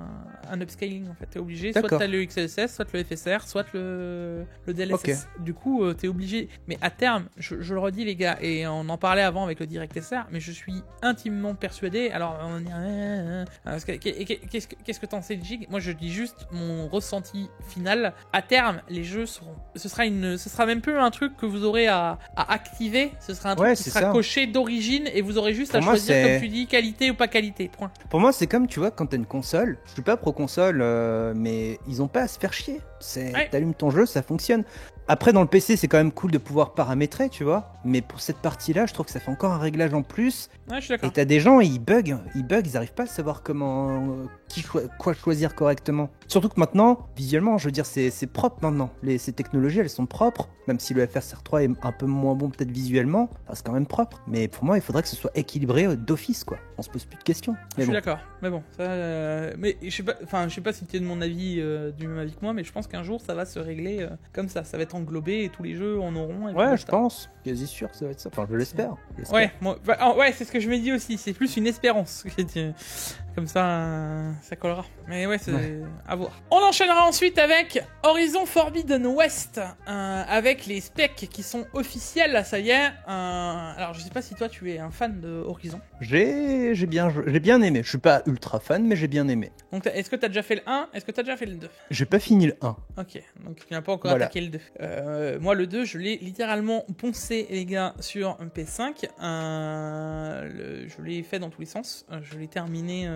Speaker 1: upscaling. En fait, t'es obligé. Soit t'as le XLSS, soit le FSR, soit le DLSS. Okay. Du coup, t'es obligé. Mais à terme, je le redis les gars, et on en parlait avant avec le DirectSR, mais je suis intimement persuadé. Alors on dit qu'est-ce que t'en sais de Gig? Moi je dis juste mon ressenti final. À terme, les jeux seront, ce sera même plus un truc que vous aurez à activer, ce sera un truc qui sera coché d'origine et vous aurez juste à choisir, comme tu dis, qualité ou pas qualité, point.
Speaker 2: Pour moi c'est comme, tu vois, quand t'as une console, je suis pas pro console, mais ils ont pas à se faire chier. T'allumes ton jeu, ça fonctionne. Après, dans le PC, c'est quand même cool de pouvoir paramétrer, tu vois. Mais pour cette partie-là, je trouve que ça fait encore un réglage en plus.
Speaker 1: Ouais, je suis d'accord.
Speaker 2: Et t'as des gens, ils buguent, ils arrivent pas à savoir quoi choisir correctement. Surtout que maintenant, visuellement, je veux dire, c'est propre maintenant. Ces technologies, elles sont propres. Même si le FSR 3 est un peu moins bon peut-être visuellement, c'est quand même propre. Mais pour moi, il faudrait que ce soit équilibré d'office, quoi. On se pose plus de questions.
Speaker 1: Je suis d'accord. Mais bon, ça, mais je sais pas si tu es de mon avis, du même avis que moi, mais je pense qu'un jour, ça va se régler comme ça. Ça va être englobé et tous les jeux en auront.
Speaker 2: Ouais, je pense. Quasi sûr que ça va être ça. Enfin, je l'espère.
Speaker 1: Ouais, c'est ce que je me dis aussi. C'est plus une espérance Comme ça collera. Mais ouais, c'est à voir. On enchaînera ensuite avec Horizon Forbidden West, avec les specs qui sont officiels, ça y est. Alors, je sais pas si toi, tu es un fan de Horizon.
Speaker 2: J'ai bien aimé. Je suis pas ultra fan, mais j'ai bien aimé.
Speaker 1: Donc, est-ce que t'as déjà fait le 1? Est-ce que t'as déjà fait le 2?
Speaker 2: J'ai pas fini le 1.
Speaker 1: Ok, donc tu n'as pas encore attaqué le 2. Moi, le 2, je l'ai littéralement poncé, les gars, sur un PS5. Je l'ai fait dans tous les sens. Je l'ai terminé,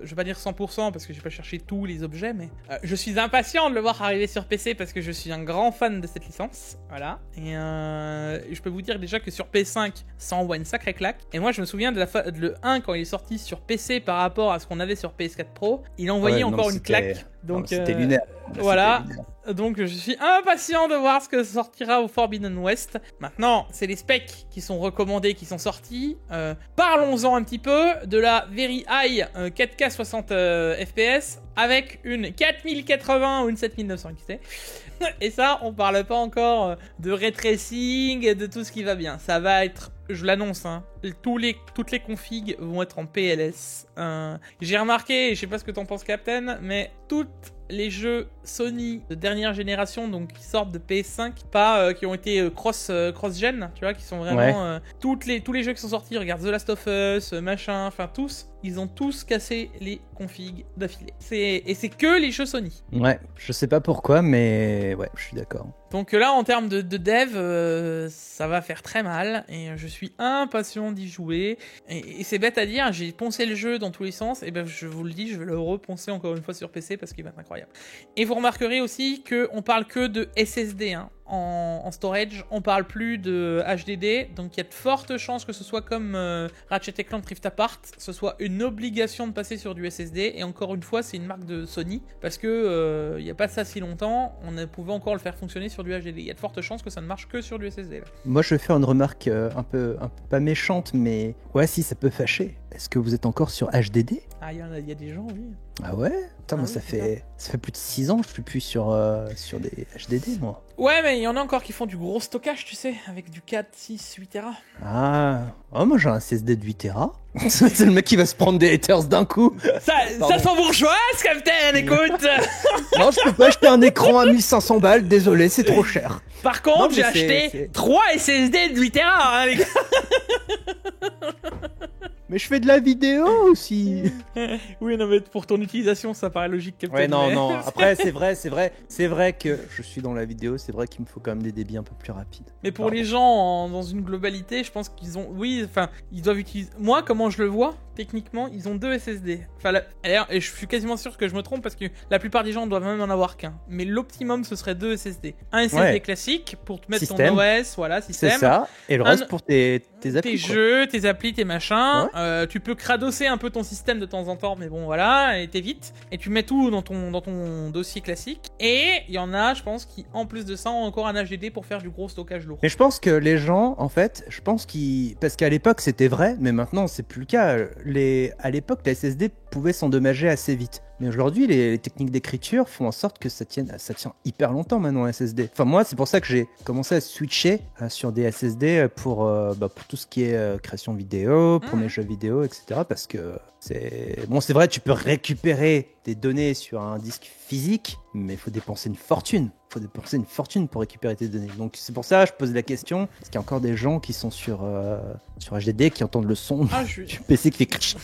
Speaker 1: je vais pas dire 100% parce que j'ai pas cherché tous les objets, mais je suis impatient de le voir arriver sur PC parce que je suis un grand fan de cette licence. Voilà. Et je peux vous dire déjà que sur PS5, ça envoie une sacrée claque. Et moi, je me souviens de le 1 quand il est sorti sur PC par rapport à ce qu'on avait sur PS4 Pro. Il envoyait encore une claque. Donc,
Speaker 2: c'était lunaire.
Speaker 1: Voilà. Donc je suis impatient de voir ce que sortira au Forbidden West. Maintenant, c'est les specs qui sont recommandés, qui sont sortis. Parlons-en un petit peu de la Very High 4K 60 FPS avec une 4080 ou une 7900 XT. Et ça, on parle pas encore de ray tracing, de tout ce qui va bien. Ça va être, je l'annonce, hein, toutes les configs vont être en PLS. J'ai remarqué, je sais pas ce que t'en penses, Captain, mais toutes les jeux Sony de dernière génération, donc qui sortent de PS5, pas qui ont été cross-gen, tu vois, qui sont vraiment tous les jeux qui sont sortis. Regarde The Last of Us, machin, enfin tous, ils ont tous cassé les configs d'affilée. Et c'est que les jeux Sony.
Speaker 2: Ouais, je sais pas pourquoi, mais ouais, je suis d'accord.
Speaker 1: Donc là, en termes de dev, ça va faire très mal et je suis impatient d'y jouer. Et c'est bête à dire, j'ai poncé le jeu dans tous les sens, et ben je vous le dis, je vais le reponcer encore une fois sur PC parce qu'il va être incroyable. Et vous remarquerez aussi qu'on parle que de SSD, hein. En storage, on parle plus de HDD, donc il y a de fortes chances que ce soit comme Ratchet & Clank Rift Apart, ce soit une obligation de passer sur du SSD, et encore une fois c'est une marque de Sony, parce que il n'y a pas de ça si longtemps, on pouvait encore le faire fonctionner sur du HDD, il y a de fortes chances que ça ne marche que sur du SSD là.
Speaker 2: Moi je vais faire une remarque un peu pas méchante, mais ouais, si ça peut fâcher. Est-ce que vous êtes encore sur HDD?
Speaker 1: Ah, il y a des gens, oui.
Speaker 2: Ah ouais? Putain, moi ça fait plus de 6 ans que je suis plus sur des HDD, moi.
Speaker 1: Ouais, mais il y en a encore qui font du gros stockage, tu sais, avec du 4, 6, 8 Tera.
Speaker 2: Ah, moi j'ai un SSD de 8 Tera. C'est le mec qui va se prendre des haters d'un coup.
Speaker 1: Ça sent bourgeois, ce Captain, écoute.
Speaker 2: Non, je peux pas acheter un écran à 1500 balles, désolé, c'est trop cher.
Speaker 1: Par contre, j'ai acheté 3 SSD de 8 Tera, hein, les gars.
Speaker 2: Mais je fais de la vidéo aussi.
Speaker 1: Oui, non, mais pour ton utilisation, ça paraît logique, Captain.
Speaker 2: Ouais, non. Après, c'est vrai que je suis dans la vidéo, c'est vrai qu'il me faut quand même des débits un peu plus rapides.
Speaker 1: Mais pour les gens dans une globalité, je pense qu'ils ont, ils doivent utiliser. Moi, comment je le vois, techniquement, ils ont 2 SSD. Enfin, et je suis quasiment sûr que je me trompe parce que la plupart des gens doivent même en avoir qu'un. Mais l'optimum, ce serait 2 SSD. Un SSD classique pour te mettre ton OS, voilà, système.
Speaker 2: C'est ça. Et le reste pour tes applis.
Speaker 1: Tes jeux, tes applis, tes machins. Ouais. Tu peux cradosser un peu ton système de temps en temps, mais bon, voilà, et t'évites. Et tu mets tout dans ton dossier classique. Et il y en a, je pense, qui, en plus de ça, ont encore un HDD pour faire du gros stockage lourd.
Speaker 2: Mais je pense que les gens, en fait, parce qu'à l'époque, c'était vrai, mais maintenant, c'est plus le cas. À l'époque, les SSD pouvaient s'endommager assez vite. Mais aujourd'hui, les techniques d'écriture font en sorte que ça tient hyper longtemps maintenant, un SSD. Enfin, moi, c'est pour ça que j'ai commencé à switcher sur des SSD pour tout ce qui est création vidéo, pour mes jeux vidéo, etc. Parce que c'est vrai, tu peux récupérer des données sur un disque physique, mais il faut dépenser une fortune. Il faut dépenser une fortune pour récupérer tes données. Donc c'est pour ça que je pose la question, est-ce qu'il y a encore des gens qui sont sur HDD, qui entendent le son du PC qui fait...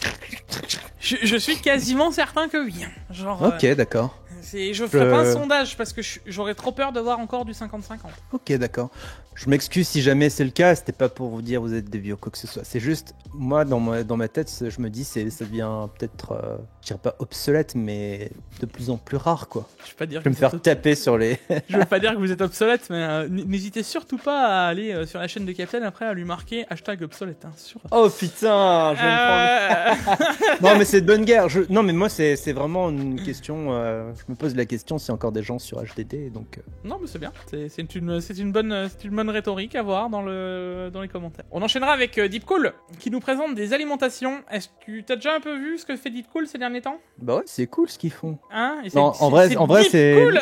Speaker 1: Je suis quasiment certain que oui. Genre,
Speaker 2: ok, d'accord.
Speaker 1: Je ferai pas un sondage parce que j'aurais trop peur de voir encore du 50-50.
Speaker 2: Ok, d'accord. Je m'excuse si jamais c'est le cas, c'était pas pour vous dire vous êtes des vieux ou quoi que ce soit. C'est juste, moi, dans ma tête, je me dis, ça devient peut-être, je dirais pas obsolète, mais de plus en plus rare, quoi.
Speaker 1: Je vais
Speaker 2: me faire taper sur les...
Speaker 1: Je veux pas dire que vous êtes obsolète, mais n'hésitez surtout pas à aller sur la chaîne de Captain après à lui marquer #obsolète. Hein,
Speaker 2: Oh putain, je vais me prendre... Non, mais c'est de bonne guerre. Non, mais moi, c'est vraiment une question, je me pose la question s'il y a encore des gens sur HDD, donc...
Speaker 1: Non, mais c'est bien. C'est une bonne rhétorique à voir dans les commentaires. On enchaînera avec Deepcool, qui nous présente des alimentations. Est-ce que tu as déjà un peu vu ce que fait Deepcool ces derniers temps?
Speaker 2: Bah ouais, c'est cool ce qu'ils font.
Speaker 1: Hein?
Speaker 2: Non, en vrai, c'est...
Speaker 1: Deepcool,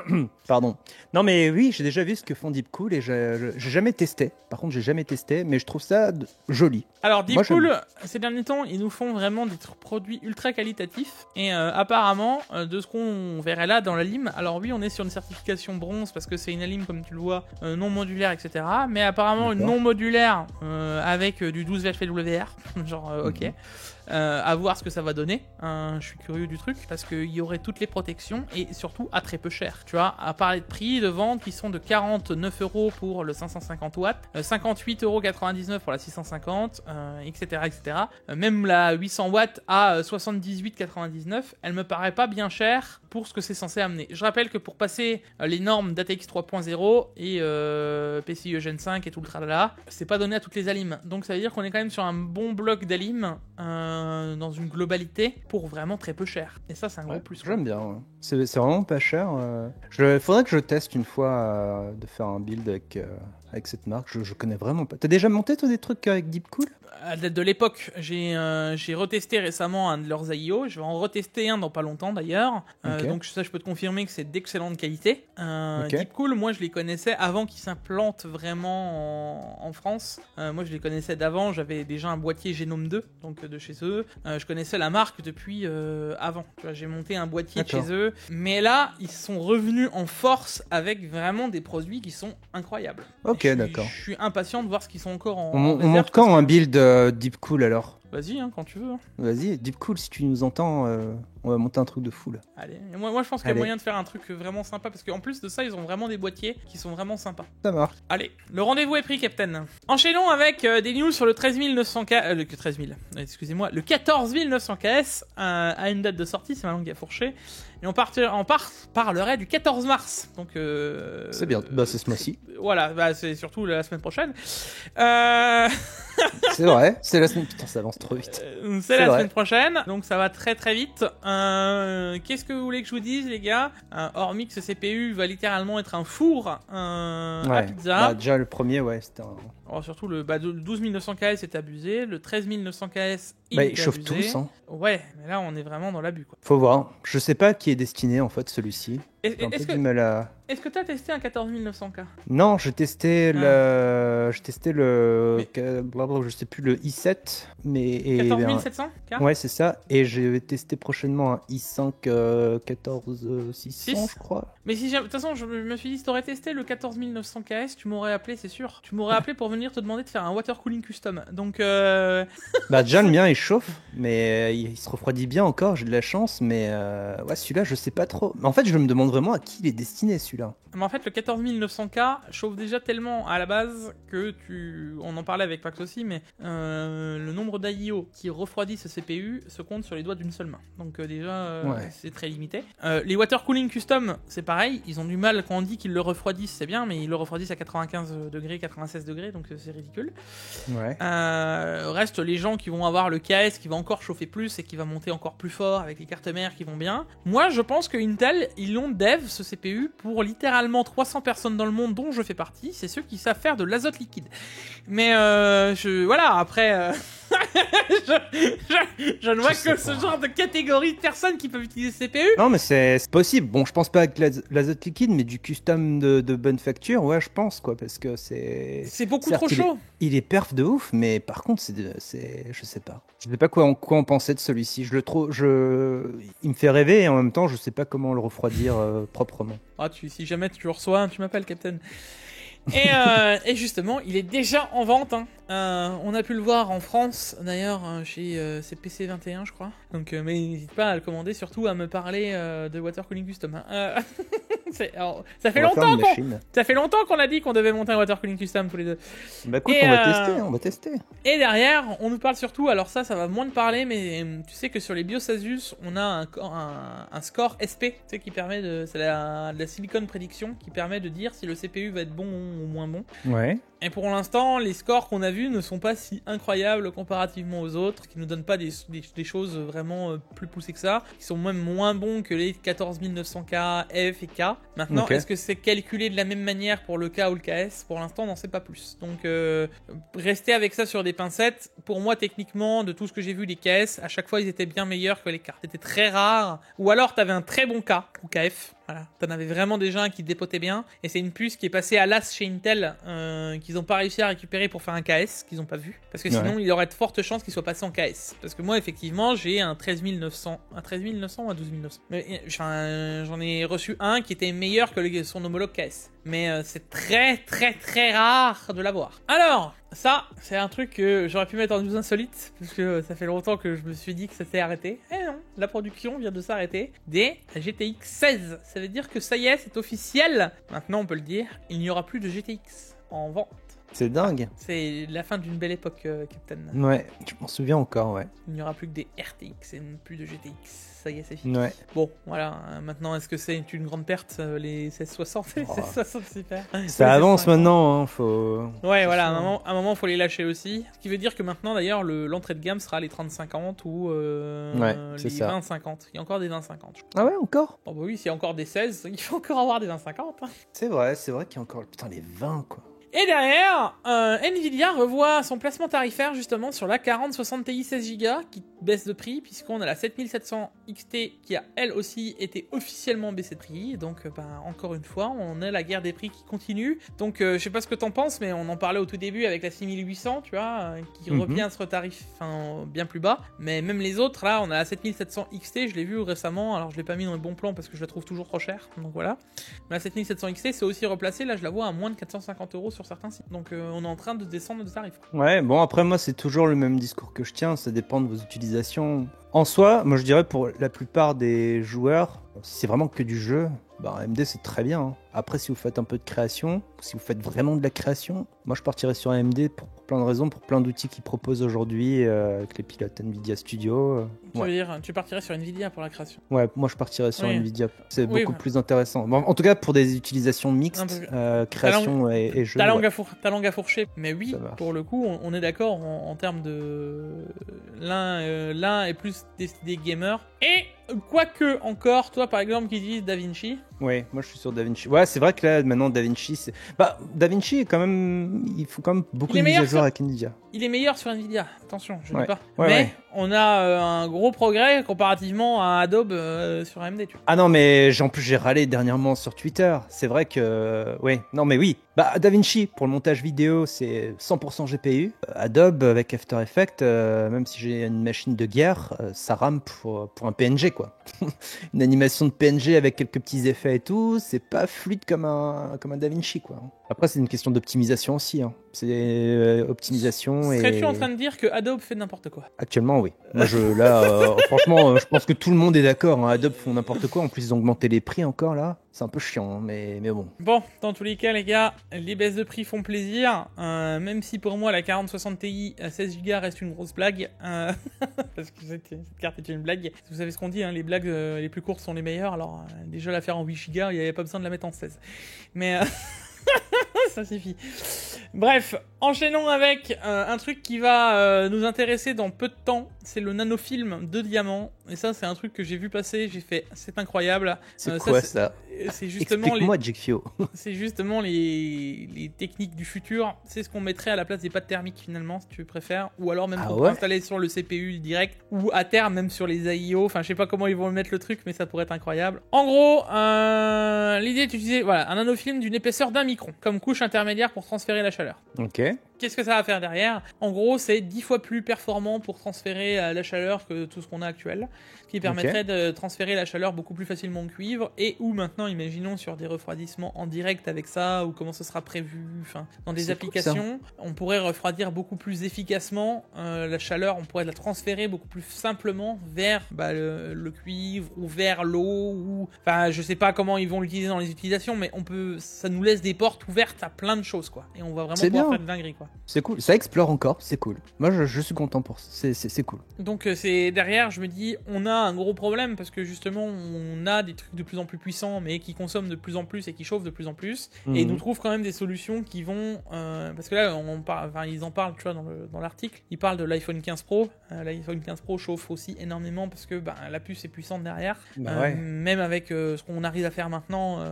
Speaker 2: Non, pardon. Non, mais oui, j'ai déjà vu ce que font Deepcool et j'ai jamais testé. Par contre, j'ai jamais testé, mais je trouve ça joli.
Speaker 1: Alors, Deepcool, ces derniers temps, ils nous font vraiment des produits ultra qualitatifs. Et apparemment, de ce qu'on verrait là dans la lime, alors oui, on est sur une certification bronze parce que c'est une lime, comme tu le vois, non modulaire, etc. Mais apparemment, une non modulaire avec du 12 VHWR. Genre, ok. À voir ce que ça va donner. Je suis curieux du truc parce qu'il y aurait toutes les protections et surtout à très peu cher. Tu vois, à parler de prix de vente qui sont de 49€ pour le 550 watts, 58,99€ pour la 650, etc. etc. Même la 800 watts à 78,99€, elle me paraît pas bien chère pour ce que c'est censé amener. Je rappelle que pour passer les normes d'ATX 3.0 et PCIe Gen 5 et tout le tralala, c'est pas donné à toutes les alimes. Donc ça veut dire qu'on est quand même sur un bon bloc d'alimes dans une globalité pour vraiment très peu cher. Et ça, c'est un gros plus.
Speaker 2: J'aime bien. Ouais. C'est vraiment pas cher. Faudrait que je teste une fois de faire un build avec cette marque. Je connais vraiment pas. T'as déjà monté toi des trucs avec Deepcool?
Speaker 1: À date de l'époque, j'ai retesté récemment un de leurs AIO. Je vais en retester un dans pas longtemps d'ailleurs. Donc ça, je peux te confirmer que c'est d'excellente qualité. Deepcool, moi je les connaissais avant qu'ils s'implantent vraiment en France. Moi je les connaissais d'avant. J'avais déjà un boîtier Genome 2, donc de chez eux. Je connaissais la marque depuis avant. Tu vois, j'ai monté un boîtier de chez eux. Mais là, ils sont revenus en force avec vraiment des produits qui sont incroyables.
Speaker 2: Ok, d'accord.
Speaker 1: Je suis impatient de voir ce qu'ils sont encore en
Speaker 2: on monte quand un build Deepcool alors?
Speaker 1: Vas-y, quand tu veux.
Speaker 2: Vas-y, Deepcool, si tu nous entends, on va monter un truc de fou là.
Speaker 1: Allez, moi je pense qu'il y a moyen de faire un truc vraiment sympa parce qu'en plus de ça, ils ont vraiment des boîtiers qui sont vraiment sympas.
Speaker 2: Ça marche.
Speaker 1: Allez, le rendez-vous est pris, Captain. Enchaînons avec des news sur le 13900K. Le 14900KS à une date de sortie, c'est ma langue à fourcher. Et on parlerait du 14 mars. Donc
Speaker 2: c'est bien, c'est ce mois-ci.
Speaker 1: Voilà, c'est surtout la semaine prochaine.
Speaker 2: C'est vrai, c'est la semaine... Putain, ça avance trop vite.
Speaker 1: C'est la semaine prochaine, donc ça va très très vite. Qu'est-ce que vous voulez que je vous dise, les gars? Hormis que ce CPU va littéralement être un four à pizza.
Speaker 2: Déjà le premier, c'était un...
Speaker 1: Alors, surtout le 12900KS est abusé, le 13900KS
Speaker 2: il chauffe tous, hein.
Speaker 1: Ouais, mais là on est vraiment dans l'abus, quoi.
Speaker 2: Faut voir. Je sais pas qui est destiné en fait celui-ci.
Speaker 1: Est-ce que t'as testé un 14900K?
Speaker 2: Non, j'ai testé le... je sais plus, le i7, mais...
Speaker 1: 14700K?
Speaker 2: Ouais, c'est ça. Et j'ai testé prochainement un i5 14600, je crois.
Speaker 1: Mais si de toute façon, je me suis dit, si t'aurais testé le 14900KS, tu m'aurais appelé, c'est sûr. Tu m'aurais appelé pour venir te demander de faire un water cooling custom. Donc
Speaker 2: déjà le mien il chauffe, mais il se refroidit bien encore, j'ai de la chance, mais celui-là je sais pas trop. En fait je me demande vraiment à qui il est destiné celui-là.
Speaker 1: Mais en fait le 14900K chauffe déjà tellement à la base que on en parlait avec Pax aussi, mais le nombre d'AIO qui refroidit ce CPU se compte sur les doigts d'une seule main. Donc déjà c'est très limité. Les water cooling custom c'est pareil, ils ont du mal quand on dit qu'ils le refroidissent, c'est bien, mais ils le refroidissent à 95 degrés, 96 degrés, donc c'est ridicule. Reste les gens qui vont avoir le KS qui va encore chauffer plus et qui va monter encore plus fort avec les cartes mères qui vont bien. Moi je pense que Intel, ils l'ont dev ce CPU pour littéralement 300 personnes dans le monde dont je fais partie, c'est ceux qui savent faire de l'azote liquide. Mais après je ne vois que ce genre de catégorie de personnes qui peuvent utiliser ce CPU.
Speaker 2: Non mais c'est possible. Bon, je pense pas avec l'azote liquide, mais du custom de bonne facture, je pense quoi, parce que c'est
Speaker 1: beaucoup trop chaud.
Speaker 2: Il est perf de ouf, mais par contre je sais pas. Je sais pas quoi en penser de celui-ci. Il me fait rêver et en même temps je sais pas comment le refroidir proprement.
Speaker 1: Si jamais tu le reçois, tu m'appelles, Captain. Et justement, il est déjà en vente. On a pu le voir en France, d'ailleurs, chez CPC 21, je crois. Donc, mais n'hésite pas à le commander, surtout à me parler de Water Cooling Custom. Ça fait longtemps qu'on a dit qu'on devait monter un Water Cooling Custom tous les deux.
Speaker 2: Bah écoute, on va tester.
Speaker 1: Et derrière, on nous parle surtout, alors ça va moins te parler, mais tu sais que sur les BIOS Asus, on a un score SP, tu sais, qui permet de... C'est la Silicon Prediction, qui permet de dire si le CPU va être bon ou moins bon.
Speaker 2: Ouais.
Speaker 1: Et pour l'instant, les scores qu'on a vus ne sont pas si incroyables comparativement aux autres, qui nous donnent pas des choses vraiment plus poussées que ça, qui sont même moins bons que les 14 900K, F et K. Maintenant, est-ce que c'est calculé de la même manière pour le K ou le KS? Pour l'instant, on n'en sait pas plus. Donc, restez avec ça sur des pincettes. Pour moi, techniquement, de tout ce que j'ai vu, les KS, à chaque fois, ils étaient bien meilleurs que les K. C'était très rare. Ou alors, t'avais un très bon K ou KF. Voilà, t'en avais vraiment déjà un qui dépotait bien, et c'est une puce qui est passée à l'as chez Intel, qu'ils n'ont pas réussi à récupérer pour faire un KS, qu'ils n'ont pas vu, parce que sinon il y aurait de fortes chances qu'il soit passé en KS. Parce que moi effectivement j'ai un 13900 ou un 12900. J'en ai reçu un qui était meilleur que son homologue KS, mais c'est très très très rare de l'avoir. Alors ça, c'est un truc que j'aurais pu mettre en news insolite, parce que ça fait longtemps que je me suis dit que ça s'est arrêté. Eh non, la production vient de s'arrêter des GTX 16. Ça veut dire que ça y est, c'est officiel. Maintenant, on peut le dire, il n'y aura plus de GTX en vente.
Speaker 2: C'est dingue.
Speaker 1: C'est la fin d'une belle époque, Captain.
Speaker 2: Ouais, je m'en souviens encore, ouais.
Speaker 1: Il n'y aura plus que des RTX et plus de GTX. Ça y est, c'est fini.
Speaker 2: Ouais.
Speaker 1: Bon, voilà. Maintenant, est-ce que c'est une grande perte, les 1660 et les 1660, super.
Speaker 2: Ça avance maintenant, hein, faut...
Speaker 1: Ouais, voilà, à un moment, faut les lâcher aussi. Ce qui veut dire que maintenant, d'ailleurs, l'entrée de gamme sera les 3050 ou les 2050. Il y a encore des 2050.
Speaker 2: Ah ouais, encore?
Speaker 1: Oh bah oui, s'il y a encore des 16, il faut encore avoir des 2050. Hein.
Speaker 2: C'est vrai qu'il y a encore... Putain, les 20, quoi.
Speaker 1: Et derrière, Nvidia revoit son placement tarifaire justement sur la 4060 Ti 16Go qui baisse de prix puisqu'on a la 7700 XT qui a elle aussi été officiellement baissée de prix. Donc encore une fois, on a la guerre des prix qui continue. Donc je sais pas ce que t'en penses, mais on en parlait au tout début avec la 6800, tu vois, qui revient à ce tarif bien plus bas. Mais même les autres, là, on a la 7700 XT, je l'ai vu récemment. Alors je l'ai pas mis dans le bon plan parce que je la trouve toujours trop chère. Donc voilà. Mais la 7700 XT c'est aussi replacé. Là, je la vois à moins de 450 € sur certains sites. Donc on est en train de descendre de tarif.
Speaker 2: Ouais, bon après moi c'est toujours le même discours que je tiens, ça dépend de vos utilisations. En soi, moi je dirais pour la plupart des joueurs, si c'est vraiment que du jeu, AMD c'est très bien. Hein. Après si vous faites un peu de création, si vous faites vraiment de la création, moi je partirais sur AMD pour plein de raisons, pour plein d'outils qu'ils proposent aujourd'hui avec les pilotes Nvidia Studio.
Speaker 1: Tu veux dire, tu partirais sur Nvidia pour la création?
Speaker 2: Ouais, moi je partirais sur Nvidia, c'est beaucoup plus intéressant. Bon, en tout cas pour des utilisations mixtes, création et jeu.
Speaker 1: Ta langue à fourcher, mais oui, pour le coup on est d'accord en termes de... L'un est plus des gamers, et quoique encore, toi par exemple qui utilises DaVinci.
Speaker 2: Ouais, moi je suis sur DaVinci. Ouais, c'est vrai que là maintenant DaVinci, c'est... DaVinci est quand même, il faut quand même beaucoup de mises à jour avec Nvidia.
Speaker 1: Il est meilleur sur Nvidia, attention, je ne dis pas. Mais on a un gros progrès comparativement à Adobe sur AMD. Tu vois.
Speaker 2: Ah non, mais en plus j'ai râlé dernièrement sur Twitter. C'est vrai que, oui. DaVinci pour le montage vidéo c'est 100% GPU. Adobe avec After Effects, même si j'ai une machine de guerre, ça rame pour un PNG quoi. Une animation de PNG avec quelques petits effets et tout, c'est pas fluide comme un DaVinci quoi. Après c'est une question d'optimisation aussi. Hein. C'est optimisation et...
Speaker 1: Serais-tu en train de dire que Adobe fait n'importe quoi?
Speaker 2: Actuellement oui. Moi franchement je pense que tout le monde est d'accord. Hein. Adobe font n'importe quoi. En plus ils ont augmenté les prix encore là. C'est un peu chiant, mais bon.
Speaker 1: Bon, dans tous les cas, les gars, les baisses de prix font plaisir. Même si pour moi, la 4060 Ti à 16Go reste une grosse blague. Parce que cette carte est une blague. Vous savez ce qu'on dit, hein, les blagues les plus courtes sont les meilleures. Alors, déjà, la faire en 8Go, il n'y avait pas besoin de la mettre en 16. Mais... ça suffit. Bref, enchaînons avec un truc qui va nous intéresser dans peu de temps. C'est le nanofilm de diamant. Et ça, c'est un truc que j'ai vu passer. J'ai fait, c'est incroyable.
Speaker 2: C'est quoi ça?
Speaker 1: C'est justement
Speaker 2: Explique-moi, Jigfio.
Speaker 1: C'est justement les techniques du futur. C'est ce qu'on mettrait à la place des pâtes thermiques finalement, si tu préfères. Ou alors même pour installer sur le CPU direct. Ou à terme, même sur les AIO. Enfin, je sais pas comment ils vont le mettre le truc, mais ça pourrait être incroyable. En gros, l'idée est d'utiliser un nanofilm d'une épaisseur d'1 micron comme couche intermédiaire pour transférer la chaleur.
Speaker 2: Ok.
Speaker 1: Qu'est-ce que ça va faire derrière? En gros, c'est 10 fois plus performant pour transférer la chaleur que tout ce qu'on a actuel, ce qui permettrait de transférer la chaleur beaucoup plus facilement au cuivre, et où maintenant, imaginons sur des refroidissements en direct avec ça, ou comment ce sera prévu, enfin, dans des applications, on pourrait refroidir beaucoup plus efficacement la chaleur, on pourrait la transférer beaucoup plus simplement vers le cuivre, ou vers l'eau, ou... Enfin, je sais pas comment ils vont l'utiliser dans les utilisations, mais ça nous laisse des portes ouvertes à plein de choses, quoi. Et on va vraiment pouvoir faire de dinguerie, quoi.
Speaker 2: C'est cool, ça explore encore, c'est cool. Moi je suis content pour ça, c'est cool.
Speaker 1: Donc c'est derrière, je me dis, on a un gros problème parce que justement on a des trucs de plus en plus puissants mais qui consomment de plus en plus et qui chauffent de plus en plus, et ils nous trouvent quand même des solutions qui vont, parce que là ils en parlent, tu vois, dans l'article, ils parlent de l'iPhone 15 Pro. L'iPhone 15 Pro chauffe aussi énormément parce que la puce est puissante derrière. Même avec ce qu'on arrive à faire maintenant,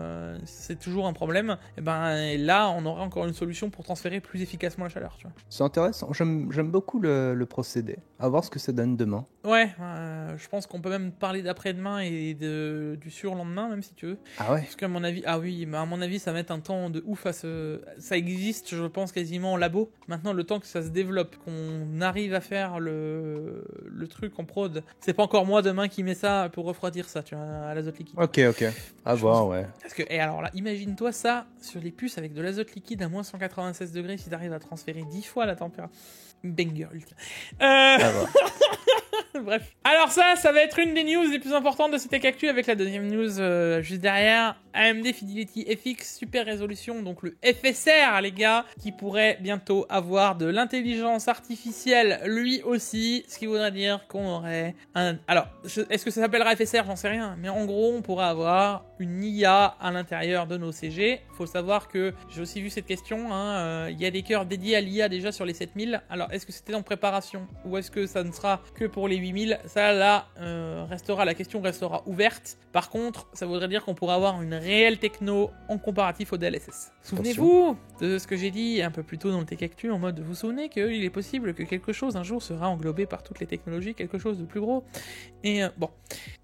Speaker 1: c'est toujours un problème. Et là on aurait encore une solution pour transférer plus efficacement la chaleur, tu vois.
Speaker 2: C'est intéressant, j'aime beaucoup le procédé. À voir ce que ça donne demain.
Speaker 1: Ouais, je pense qu'on peut même parler d'après-demain et du surlendemain, même si tu veux.
Speaker 2: Ah ouais.
Speaker 1: Parce qu'à mon avis, à mon avis, ça va mettre un temps de ouf à ça existe, je pense, quasiment en labo. Maintenant, le temps que ça se développe, qu'on arrive à faire le truc en prod, c'est pas encore moi demain qui met ça pour refroidir ça, tu vois, à l'azote liquide.
Speaker 2: Ok. À voir, ouais.
Speaker 1: Parce que, et alors là, imagine-toi ça sur les puces avec de l'azote liquide à moins 196 degrés, si t'arrives à transférer 10 fois la température. Banger ultime. Bref. Alors ça va être une des news les plus importantes de cette Actu, avec la deuxième news juste derrière. AMD Fidelity FX Super Résolution, donc le FSR, les gars, qui pourrait bientôt avoir de l'intelligence artificielle lui aussi, ce qui voudrait dire qu'on aurait un... Alors, est-ce que ça s'appellera FSR? J'en sais rien, mais en gros, on pourrait avoir une IA à l'intérieur de nos CG. Faut savoir que j'ai aussi vu cette question, il y a des cœurs dédiés à l'IA déjà sur les 7000. Alors, est-ce que c'était en préparation ou est-ce que ça ne sera que pour les 8000? Ça, là, la question restera ouverte. Par contre, ça voudrait dire qu'on pourrait avoir une réelle techno en comparatif au DLSS. Souvenez-vous de ce que j'ai dit un peu plus tôt dans le Tech Actu, en mode, vous vous souvenez qu'il est possible que quelque chose un jour sera englobé par toutes les technologies, quelque chose de plus gros. Et bon,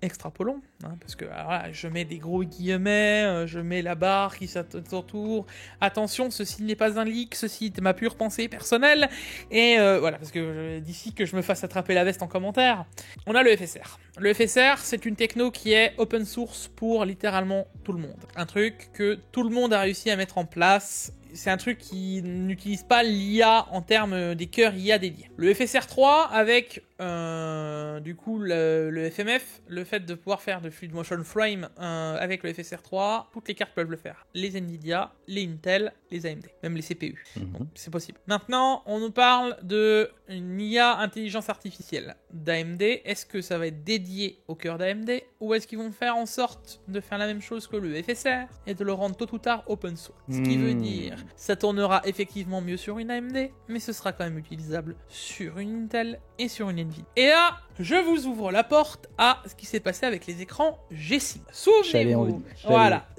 Speaker 1: extrapolons, parce que alors là, je mets des gros guillemets, je mets la barre qui s'entoure. Attention, ceci n'est pas un leak, ceci est ma pure pensée personnelle. Et voilà, parce que d'ici que je me fasse attraper la veste en commentaire, on a le FSR. Le FSR, c'est une techno qui est open source pour littéralement tout le monde. Un truc que tout le monde a réussi à mettre en place. C'est un truc qui n'utilise pas l'IA en termes des cœurs IA dédiés. Le FSR 3 avec du coup le FMF, le fait de pouvoir faire de Fluid Motion Frame avec le FSR 3, toutes les cartes peuvent le faire. Les Nvidia, les Intel, les AMD, même les CPU. Donc, c'est possible. Maintenant, on nous parle de une IA intelligence artificielle d'AMD. Est-ce que ça va être dédié au cœur d'AMD ou est-ce qu'ils vont faire en sorte de faire la même chose que le FSR et de le rendre tôt ou tard open source? Ce qui veut dire ça tournera effectivement mieux sur une AMD, mais ce sera quand même utilisable sur une Intel et sur une Nvidia. Et là, je vous ouvre la porte à ce qui s'est passé avec les écrans G-Sync. Souvenez-vous,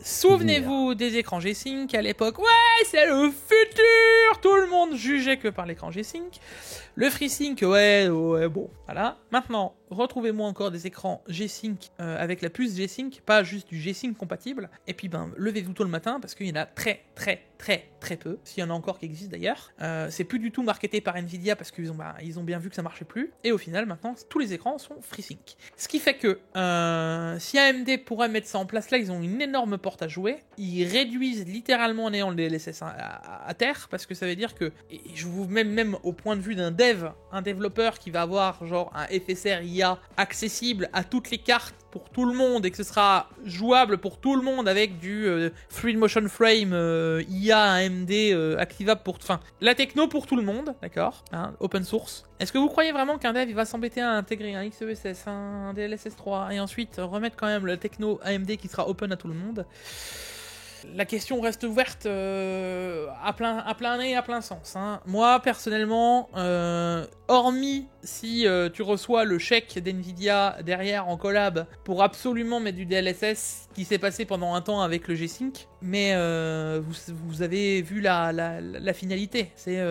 Speaker 1: souvenez-vous des écrans G-Sync à l'époque. Ouais, c'est le futur. Tout le monde jugeait que par l'écran G-Sync. Le FreeSync, ouais, bon, voilà. Maintenant, retrouvez-moi encore des écrans G-Sync avec la puce G-Sync, pas juste du G-Sync compatible. Et puis, levez-vous tôt le matin parce qu'il y en a très peu. S'il y en a encore qui existent d'ailleurs. C'est plus du tout marketé par Nvidia parce qu'ils ont bien vu que ça marchait plus. Et au final, maintenant, tous les écrans sont FreeSync. Ce qui fait que si AMD pourrait mettre ça en place là, ils ont une énorme porte à jouer. Ils réduisent littéralement en ayant le DLSS à terre parce que ça veut dire que, et je vous mets même au point de vue d'un un développeur qui va avoir genre un FSR IA accessible à toutes les cartes pour tout le monde et que ce sera jouable pour tout le monde avec du Fluid Motion Frame IA AMD activable pour... Enfin, la techno pour tout le monde, d'accord, open source. Est-ce que vous croyez vraiment qu'un dev il va s'embêter à intégrer un XESS, un DLSS 3 et ensuite remettre quand même la techno AMD qui sera open à tout le monde? La question reste ouverte à plein nez et à plein sens. Moi, personnellement, hormis si tu reçois le chèque d'Nvidia derrière en collab pour absolument mettre du DLSS, qui s'est passé pendant un temps avec le G-Sync, mais vous avez vu la finalité. C'est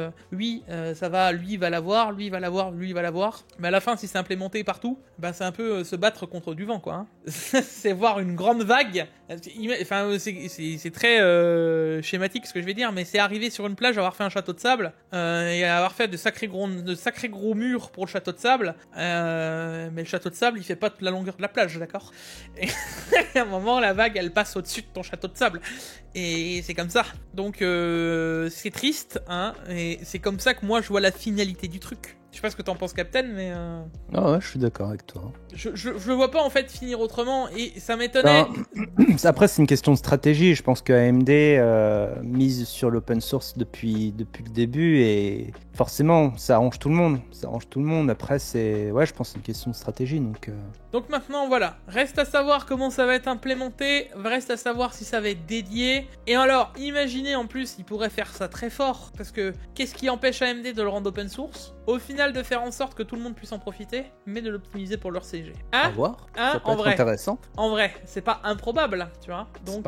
Speaker 1: ça va, lui va l'avoir, lui va l'avoir, lui va l'avoir. Mais à la fin, si c'est implémenté partout, c'est un peu se battre contre du vent, quoi. C'est voir une grande vague. Enfin, c'est très schématique ce que je vais dire, mais c'est arriver sur une plage, avoir fait un château de sable et avoir fait de sacrés gros murs pour le château de sable, mais le château de sable il fait pas toute la longueur de la plage, d'accord? Et à un moment la vague elle passe au-dessus de ton château de sable et c'est comme ça. Donc c'est triste, et c'est comme ça que moi je vois la finalité du truc. sais pas ce que t'en penses, Captain, mais
Speaker 2: Ah ouais, je suis d'accord avec toi.
Speaker 1: je le vois pas en fait finir autrement, et ça m'étonnait.
Speaker 2: Après, c'est une question de stratégie. Je pense que AMD mise sur l'open source depuis le début, et forcément, ça arrange tout le monde. Après, je pense que c'est une question de stratégie.
Speaker 1: Donc maintenant, voilà. Reste à savoir comment ça va être implémenté. Reste à savoir si ça va être dédié. Et alors, imaginez en plus, ils pourraient faire ça très fort. Parce que qu'est-ce qui empêche AMD de le rendre open source? Au final, de faire en sorte que tout le monde puisse en profiter, mais de l'optimiser pour leur CG.
Speaker 2: À voir. Ça peut
Speaker 1: en
Speaker 2: être
Speaker 1: vrai.
Speaker 2: Intéressant.
Speaker 1: En vrai, c'est pas improbable, tu vois. Donc,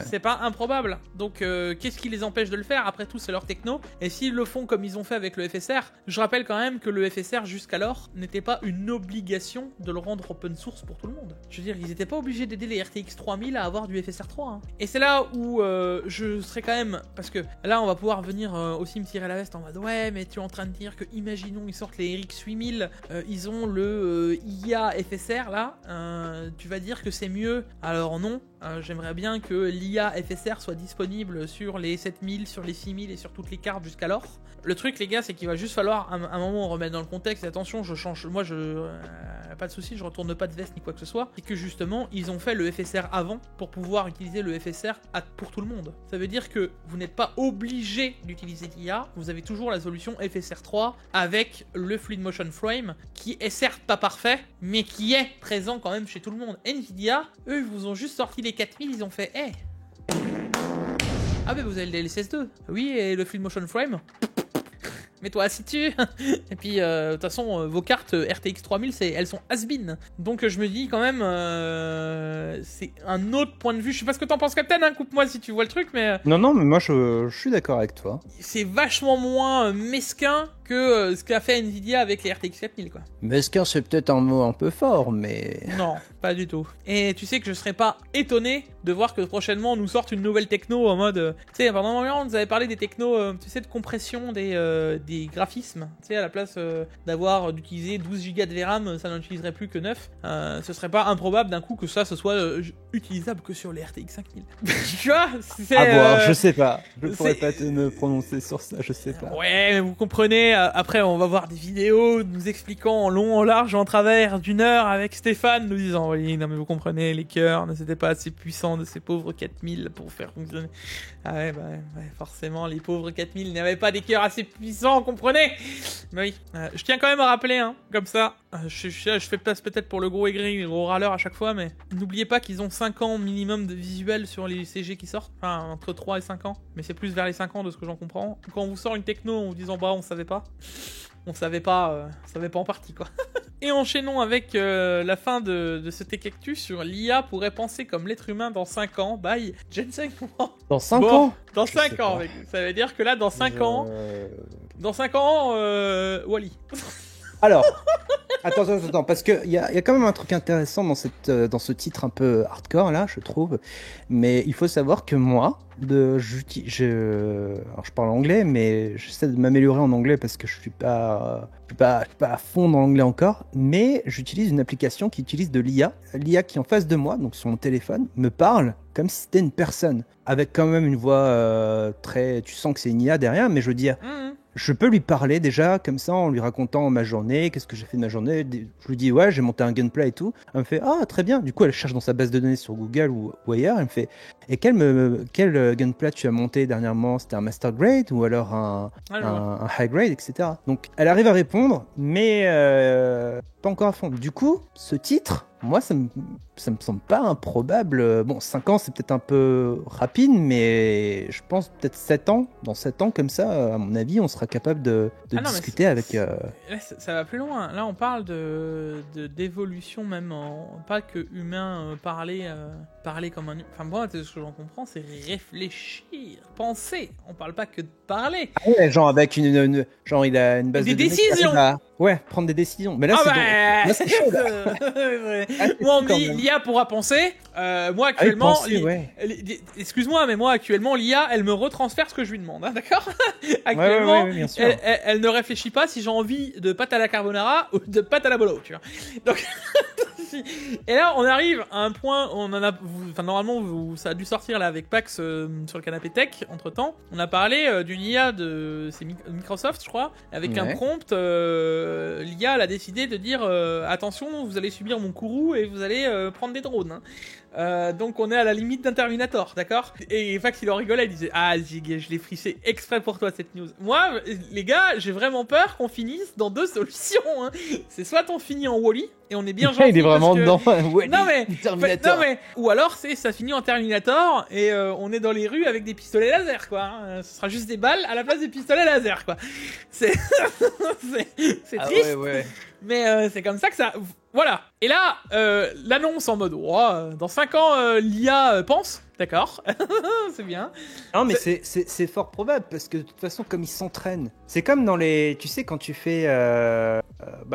Speaker 1: c'est pas improbable. Donc, qu'est-ce qui les empêche de le faire? Après tout, c'est leur techno. Et s'ils le font comme ils ont fait avec le FSR, je rappelle quand même que le FSR, jusqu'alors, n'était pas une obligation de le rendre open source pour tout le monde. Je veux dire, ils étaient pas obligés d'aider les RTX 3000 à avoir du FSR 3. Hein. Et c'est là où je serais quand même... Parce que là, on va pouvoir venir aussi me tirer la veste en mode ouais, mais tu es en train de dire que, imaginons, ils sortent les RX 8000, ils ont le IA FSR là, tu vas dire que c'est mieux. Alors non, j'aimerais bien que l'IA FSR soit disponible sur les 7000, sur les 6000 et sur toutes les cartes jusqu'alors. Le truc, les gars, c'est qu'il va juste falloir un moment remettre dans le contexte. Et attention, je change, moi pas de soucis, je retourne pas de veste ni quoi que ce soit. C'est que justement, ils ont fait le FSR avant pour pouvoir utiliser le FSR pour tout le monde. Ça veut dire que vous n'êtes pas obligé d'utiliser l'IA, vous avez toujours la solution FSR 3 avec le Fluid Motion Frame qui est certes pas parfait, mais qui est présent quand même chez tout le monde. Nvidia, eux, ils vous ont juste sorti les 4000, ils ont fait hey. Ah bah vous avez le DLSS2. Oui, et le Fluid Motion Frame. Mets-toi assis dessus. Et puis de toute façon vos cartes RTX 3000 elles sont has-been. Donc je me dis quand même c'est un autre point de vue. Je sais pas ce que t'en penses, Captain, hein, coupe-moi si tu vois le truc, mais
Speaker 2: non mais moi je suis d'accord avec toi.
Speaker 1: C'est vachement moins mesquin que ce qu'a fait Nvidia avec les RTX 4000 quoi.
Speaker 2: Mesquin, c'est peut-être un mot un peu fort, mais
Speaker 1: non, pas du tout. Et tu sais que je serais pas étonné de voir que prochainement on nous sorte une nouvelle techno en mode tu sais, pendant un moment on nous avait parlé des technos tu sais, de compression des graphismes, tu sais, à la place d'utiliser 12 Go de VRAM, ça n'en utiliserait plus que 9. Ce serait pas improbable d'un coup que ça ce soit utilisable que sur les RTX 5000. Tu vois, c'est
Speaker 2: à voir, je sais pas. Je pourrais pas me prononcer sur ça, je sais pas.
Speaker 1: Ouais, mais vous comprenez, après on va voir des vidéos nous expliquant en long, en large, en travers d'1 heure avec Stéphane nous disant oui, non mais vous comprenez, les cœurs n'étaient pas assez puissants de ces pauvres 4000 pour faire fonctionner. Ah ouais, forcément, les pauvres 4000 n'avaient pas des cœurs assez puissants, comprenez? Mais oui, je tiens quand même à rappeler, hein, comme ça, je fais place peut-être pour le gros aigri, le gros râleur à chaque fois, mais n'oubliez pas qu'ils ont 5 ans minimum de visuel sur les CG qui sortent, enfin entre 3 et 5 ans, mais c'est plus vers les 5 ans de ce que j'en comprends. Quand on vous sort une techno en vous disant bah on savait pas en partie quoi. Et enchaînons avec la fin de ce Tech-Actu sur l'IA pourrait penser comme l'être humain dans 5 ans, by Jensen Huang.
Speaker 2: Dans 5 ans
Speaker 1: Dans 5 ans, mec. Ça veut dire que là, dans 5 ans... Dans 5 ans, Wall-E.
Speaker 2: Alors, attends, parce qu'il y a quand même un truc intéressant dans ce titre un peu hardcore, là, je trouve. Mais il faut savoir que moi, alors je parle anglais, mais j'essaie de m'améliorer en anglais parce que je suis pas à fond dans l'anglais encore. Mais j'utilise une application qui utilise de l'IA. L'IA qui est en face de moi, donc sur mon téléphone, me parle comme si c'était une personne. Avec quand même une voix très... Tu sens que c'est une IA derrière, mais je veux dire... Je peux lui parler déjà comme ça en lui racontant ma journée, qu'est-ce que j'ai fait de ma journée. Je lui dis ouais, j'ai monté un gunplay et tout. Elle me fait ah très bien. Du coup elle cherche dans sa base de données sur Google ou ailleurs. Elle me fait et quel gunplay tu as monté dernièrement? C'était un master grade ou alors un high grade, etc. Donc elle arrive à répondre, mais pas encore à fond. Du coup ce titre, moi ça me semble pas improbable. Bon 5 ans c'est peut-être un peu rapide, mais je pense peut-être 7 ans. Dans 7 ans comme ça, à mon avis, on sera capable de discuter avec... Là,
Speaker 1: ça va plus loin. Là, on parle d'évolution même, pas que humain parler comme un... Enfin, moi, ce que j'en comprends, c'est réfléchir, penser. On parle pas que de parler.
Speaker 2: Ah ouais, genre avec genre il a une base
Speaker 1: des
Speaker 2: de données... Des décisions. Ouais, prendre des décisions. Mais là, c'est chaud, là.
Speaker 1: Moi, on me dit, l'IA pourra penser. Moi, actuellement... Excuse-moi, mais moi, actuellement, l'IA, elle me retransfère ce que je lui demande, hein, d'accord? Actuellement,
Speaker 2: ouais, bien sûr.
Speaker 1: Elle ne réfléchit pas si j'ai envie de pâte à la carbonara ou de pâte à la bolo, tu vois. Donc, Si. Et là, on arrive à un point, normalement, ça a dû sortir là avec Pax sur le canapé tech. Entre temps, on a parlé d'une IA c'est Microsoft, je crois, avec un prompt. L'IA elle a décidé de dire attention, vous allez subir mon courroux et vous allez prendre des drones. Donc on est à la limite d'un Terminator, d'accord? Et Fax il en rigolait, il disait je l'ai frissé exprès pour toi cette news. Moi, les gars, j'ai vraiment peur qu'on finisse dans deux solutions. Hein. C'est soit on finit en Wall-E et on est bien gentil.
Speaker 2: Il est vraiment dedans.
Speaker 1: Non mais ou alors ça finit en Terminator et on est dans les rues avec des pistolets laser quoi. Hein. Ce sera juste des balles à la place des pistolets laser quoi. C'est triste. Ouais. Mais c'est comme ça que ça. Voilà. Et là, l'annonce en mode, dans 5 ans, l'IA pense. D'accord. C'est bien.
Speaker 2: Non, mais c'est fort probable parce que de toute façon, comme ils s'entraînent, c'est comme dans les. Tu sais, quand tu fais.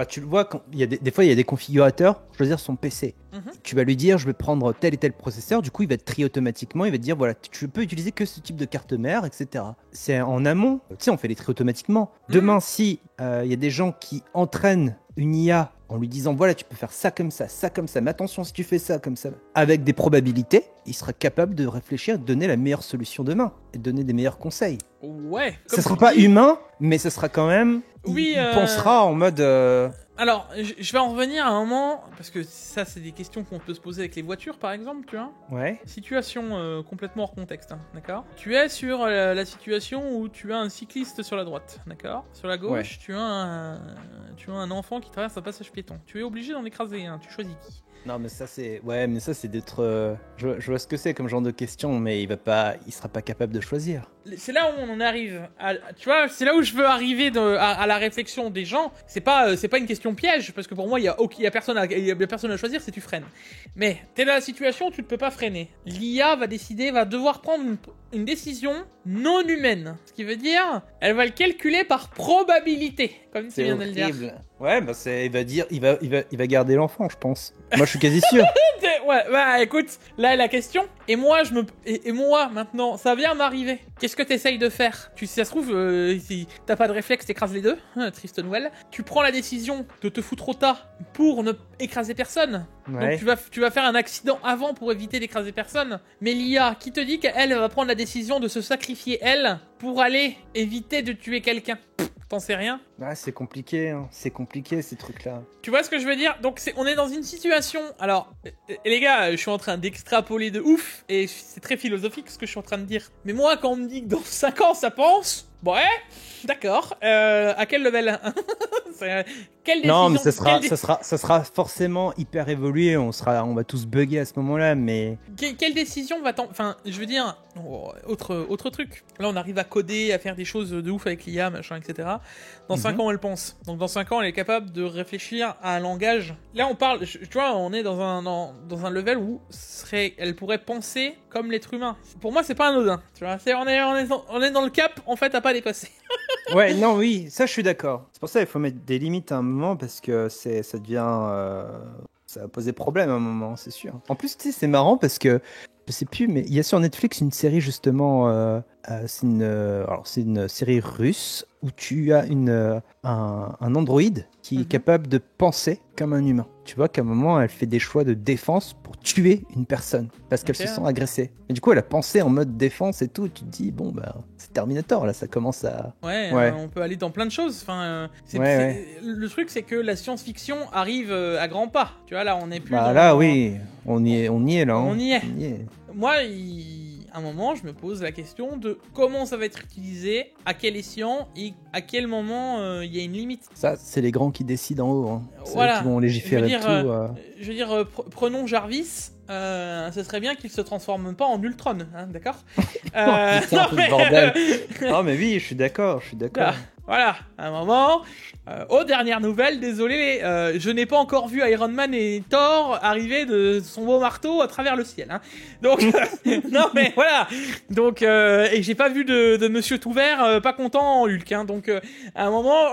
Speaker 2: Tu le vois, des fois, il y a des configurateurs, choisir son PC. Tu vas lui dire, je vais prendre tel et tel processeur. Du coup, il va te trier automatiquement. Il va te dire, voilà, tu peux utiliser que ce type de carte mère, etc. C'est en amont. Tu sais, on fait les tris automatiquement. Demain, si il y a des gens qui entraînent une IA en lui disant voilà tu peux faire ça comme ça, mais attention si tu fais ça comme ça, avec des probabilités, il sera capable de réfléchir, de donner la meilleure solution demain et de donner des meilleurs conseils.
Speaker 1: Ouais.
Speaker 2: Ça sera pas humain, mais ça sera quand même. Il pensera en mode.
Speaker 1: Alors, je vais en revenir à un moment, parce que ça, c'est des questions qu'on peut se poser avec les voitures, par exemple, tu vois. Ouais. Situation complètement hors contexte, hein, d'accord. Tu es sur la situation où tu as un cycliste sur la droite, d'accord. Sur la gauche, tu as un enfant qui traverse un passage piéton. Tu es obligé d'en écraser un, tu choisis qui.
Speaker 2: Non mais ça c'est d'être je vois ce que c'est comme genre de question, mais il sera pas capable de choisir.
Speaker 1: C'est là où on en arrive tu vois, c'est là où je veux arriver à la réflexion des gens. C'est pas une question piège parce que pour moi il y a personne à choisir, c'est tu freines. Mais t'es dans la situation où tu ne peux pas freiner. L'IA va devoir prendre une décision non humaine. Ce qui veut dire, elle va le calculer par probabilité, comme tu viens de le dire.
Speaker 2: Ouais, il va garder l'enfant, je pense. Moi, je suis quasi sûr.
Speaker 1: Ouais, bah écoute, là est la question. Et moi, moi maintenant, ça vient m'arriver. Qu'est-ce que t'essayes de faire? Si ça se trouve, si t'as pas de réflexe, t'écrases les deux. Triste Noël. Tu prends la décision de te foutre au tas pour ne écraser personne. Ouais. Donc tu vas faire un accident avant pour éviter d'écraser personne. Mais l'IA, qui te dit qu'elle va prendre la décision de se sacrifier elle pour aller éviter de tuer quelqu'un? T'en sais rien?
Speaker 2: Ouais, c'est compliqué, hein. C'est compliqué ces trucs-là.
Speaker 1: Tu vois ce que je veux dire? Donc on est dans une situation. Alors, les gars, je suis en train d'extrapoler de ouf et c'est très philosophique ce que je suis en train de dire. Mais moi, quand on me dit que dans 5 ans ça pense, ouais, d'accord. À quel level? Quelle décision?
Speaker 2: Non, mais ça sera forcément hyper évolué. On va tous bugger à ce moment-là, mais.
Speaker 1: Quelle décision va-t-on. Enfin, je veux dire, autre truc. Là, on arrive à coder, à faire des choses de ouf avec l'IA, machin, etc. Dans 5 ans, elle pense. Donc, dans 5 ans, elle est capable de réfléchir à un langage. Là, on parle, tu vois, on est dans un level où elle pourrait penser comme l'être humain. Pour moi, c'est pas anodin. Tu vois, on est dans le cap, en fait, à pas dépasser.
Speaker 2: Ouais, non, oui, ça, je suis d'accord. C'est pour ça qu'il faut mettre des limites à un moment parce que ça devient. Ça va poser problème à un moment, c'est sûr. En plus, tu sais, c'est marrant parce que. Je sais plus, mais il y a sur Netflix une série justement. C'est une série russe où tu as un androïde qui est capable de penser comme un humain. Tu vois qu'à un moment, elle fait des choix de défense pour tuer une personne parce qu'elle se sent agressée. Et du coup, elle a pensé en mode défense et tout. Tu te dis, bon, bah, c'est Terminator, là, ça commence à.
Speaker 1: Ouais. On peut aller dans plein de choses. Enfin, le truc, c'est que la science-fiction arrive à grands pas. Tu vois, là, on est plus.
Speaker 2: Bah, là, oui, on y est là. Hein.
Speaker 1: On y est. Moi, à un moment, je me pose la question de comment ça va être utilisé, à quel escient et à quel moment il y a une limite.
Speaker 2: Ça, c'est les grands qui décident en haut. Hein. C'est
Speaker 1: voilà.
Speaker 2: eux qui vont légiférer tout.
Speaker 1: Je veux dire, prenons Jarvis. Ce serait bien qu'il se transforme pas en Ultron, hein, d'accord?
Speaker 2: Bordel. Non, mais oui, je suis d'accord.
Speaker 1: Voilà, à un moment. Aux dernières nouvelles, désolé, je n'ai pas encore vu Iron Man et Thor arriver de son beau marteau à travers le ciel. Hein. Donc, non mais voilà. Donc, et j'ai pas vu de Monsieur Tout-Vert pas content en Hulk. Hein. Donc, à un moment,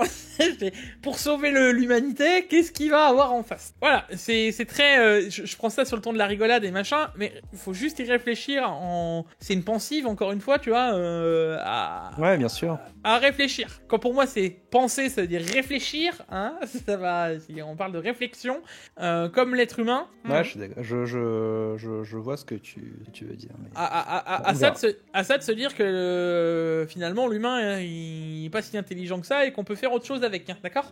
Speaker 1: pour sauver l'humanité, qu'est-ce qu'il va avoir en face? Voilà, c'est très. Je prends ça sur le ton de la rigolade et machin, mais il faut juste y réfléchir. C'est une pensive, encore une fois, tu vois.
Speaker 2: Ouais, bien sûr.
Speaker 1: À réfléchir. Pour pour moi, c'est penser, ça veut dire réfléchir. Hein, ça va. On parle de réflexion, comme l'être humain.
Speaker 2: Ouais, je suis d'accord. Je vois ce que tu veux dire. Mais...
Speaker 1: À ça de se dire que finalement, l'humain, il n'est pas si intelligent que ça et qu'on peut faire autre chose avec. Hein, d'accord.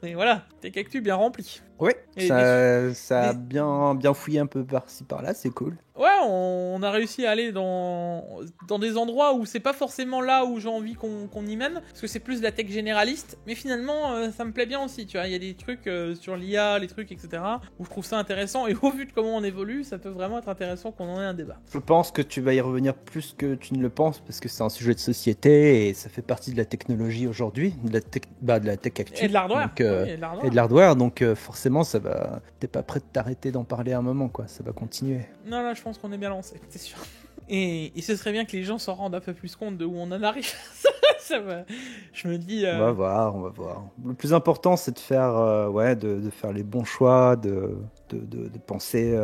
Speaker 1: Et voilà, tes cactus bien remplis.
Speaker 2: Ouais, ça a bien fouillé un peu par-ci par-là, c'est cool.
Speaker 1: Ouais, on a réussi à aller dans des endroits où c'est pas forcément là où j'ai envie qu'on y mène, parce que c'est plus de la tech généraliste, mais finalement ça me plaît bien aussi, tu vois, il y a des trucs sur l'IA, les trucs, etc., où je trouve ça intéressant, et au vu de comment on évolue, ça peut vraiment être intéressant qu'on en ait un débat.
Speaker 2: Je pense que tu vas y revenir plus que tu ne le penses, parce que c'est un sujet de société, et ça fait partie de la technologie aujourd'hui, de la tech actuelle.
Speaker 1: Et de l'hardware.
Speaker 2: Donc, et de l'hardware, donc forcément, ça va... T'es pas prêt de t'arrêter d'en parler à un moment, quoi, ça va continuer.
Speaker 1: Non, là, je pense qu'on est bien lancé, c'est sûr. Et ce serait bien que les gens s'en rendent un peu plus compte de où on en arrive. Ça va. Je me dis...
Speaker 2: On va voir. Le plus important, c'est de faire, de faire les bons choix, de penser,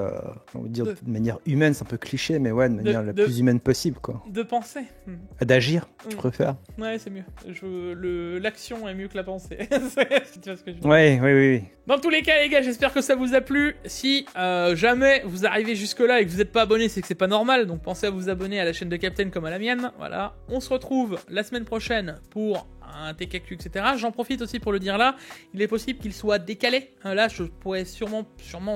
Speaker 2: on va dire de manière humaine, c'est un peu cliché, mais ouais, de manière la plus humaine possible, quoi.
Speaker 1: De penser.
Speaker 2: D'agir, je préfère.
Speaker 1: Ouais, c'est mieux. L'action est mieux que la pensée. Tu vois ce que je veux dire.
Speaker 2: Oui.
Speaker 1: Dans tous les cas, les gars, j'espère que ça vous a plu. Si jamais vous arrivez jusque-là et que vous n'êtes pas abonné, c'est que c'est pas normal. Donc pensez à vous abonner à la chaîne de Captain comme à la mienne. Voilà. On se retrouve la semaine prochaine pour un TechActu, etc. J'en profite aussi pour le dire là. Il est possible qu'il soit décalé. Là, je pourrais sûrement,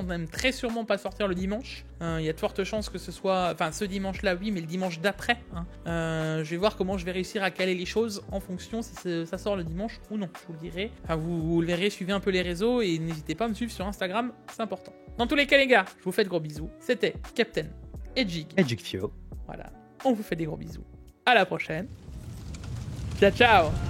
Speaker 1: même très sûrement pas sortir le dimanche. Il y a de fortes chances que ce soit... Enfin, ce dimanche-là, oui, mais le dimanche d'après. Je vais voir comment je vais réussir à caler les choses en fonction si ça sort le dimanche ou non. Je vous le dirai. Enfin, vous le verrez, suivez un peu les réseaux et n'hésitez pas à me suivre sur Instagram, c'est important. Dans tous les cas, les gars, je vous fais de gros bisous. C'était Captain et Jig.
Speaker 2: Fio.
Speaker 1: Voilà, on vous fait des gros bisous. À la prochaine. Ciao, ciao.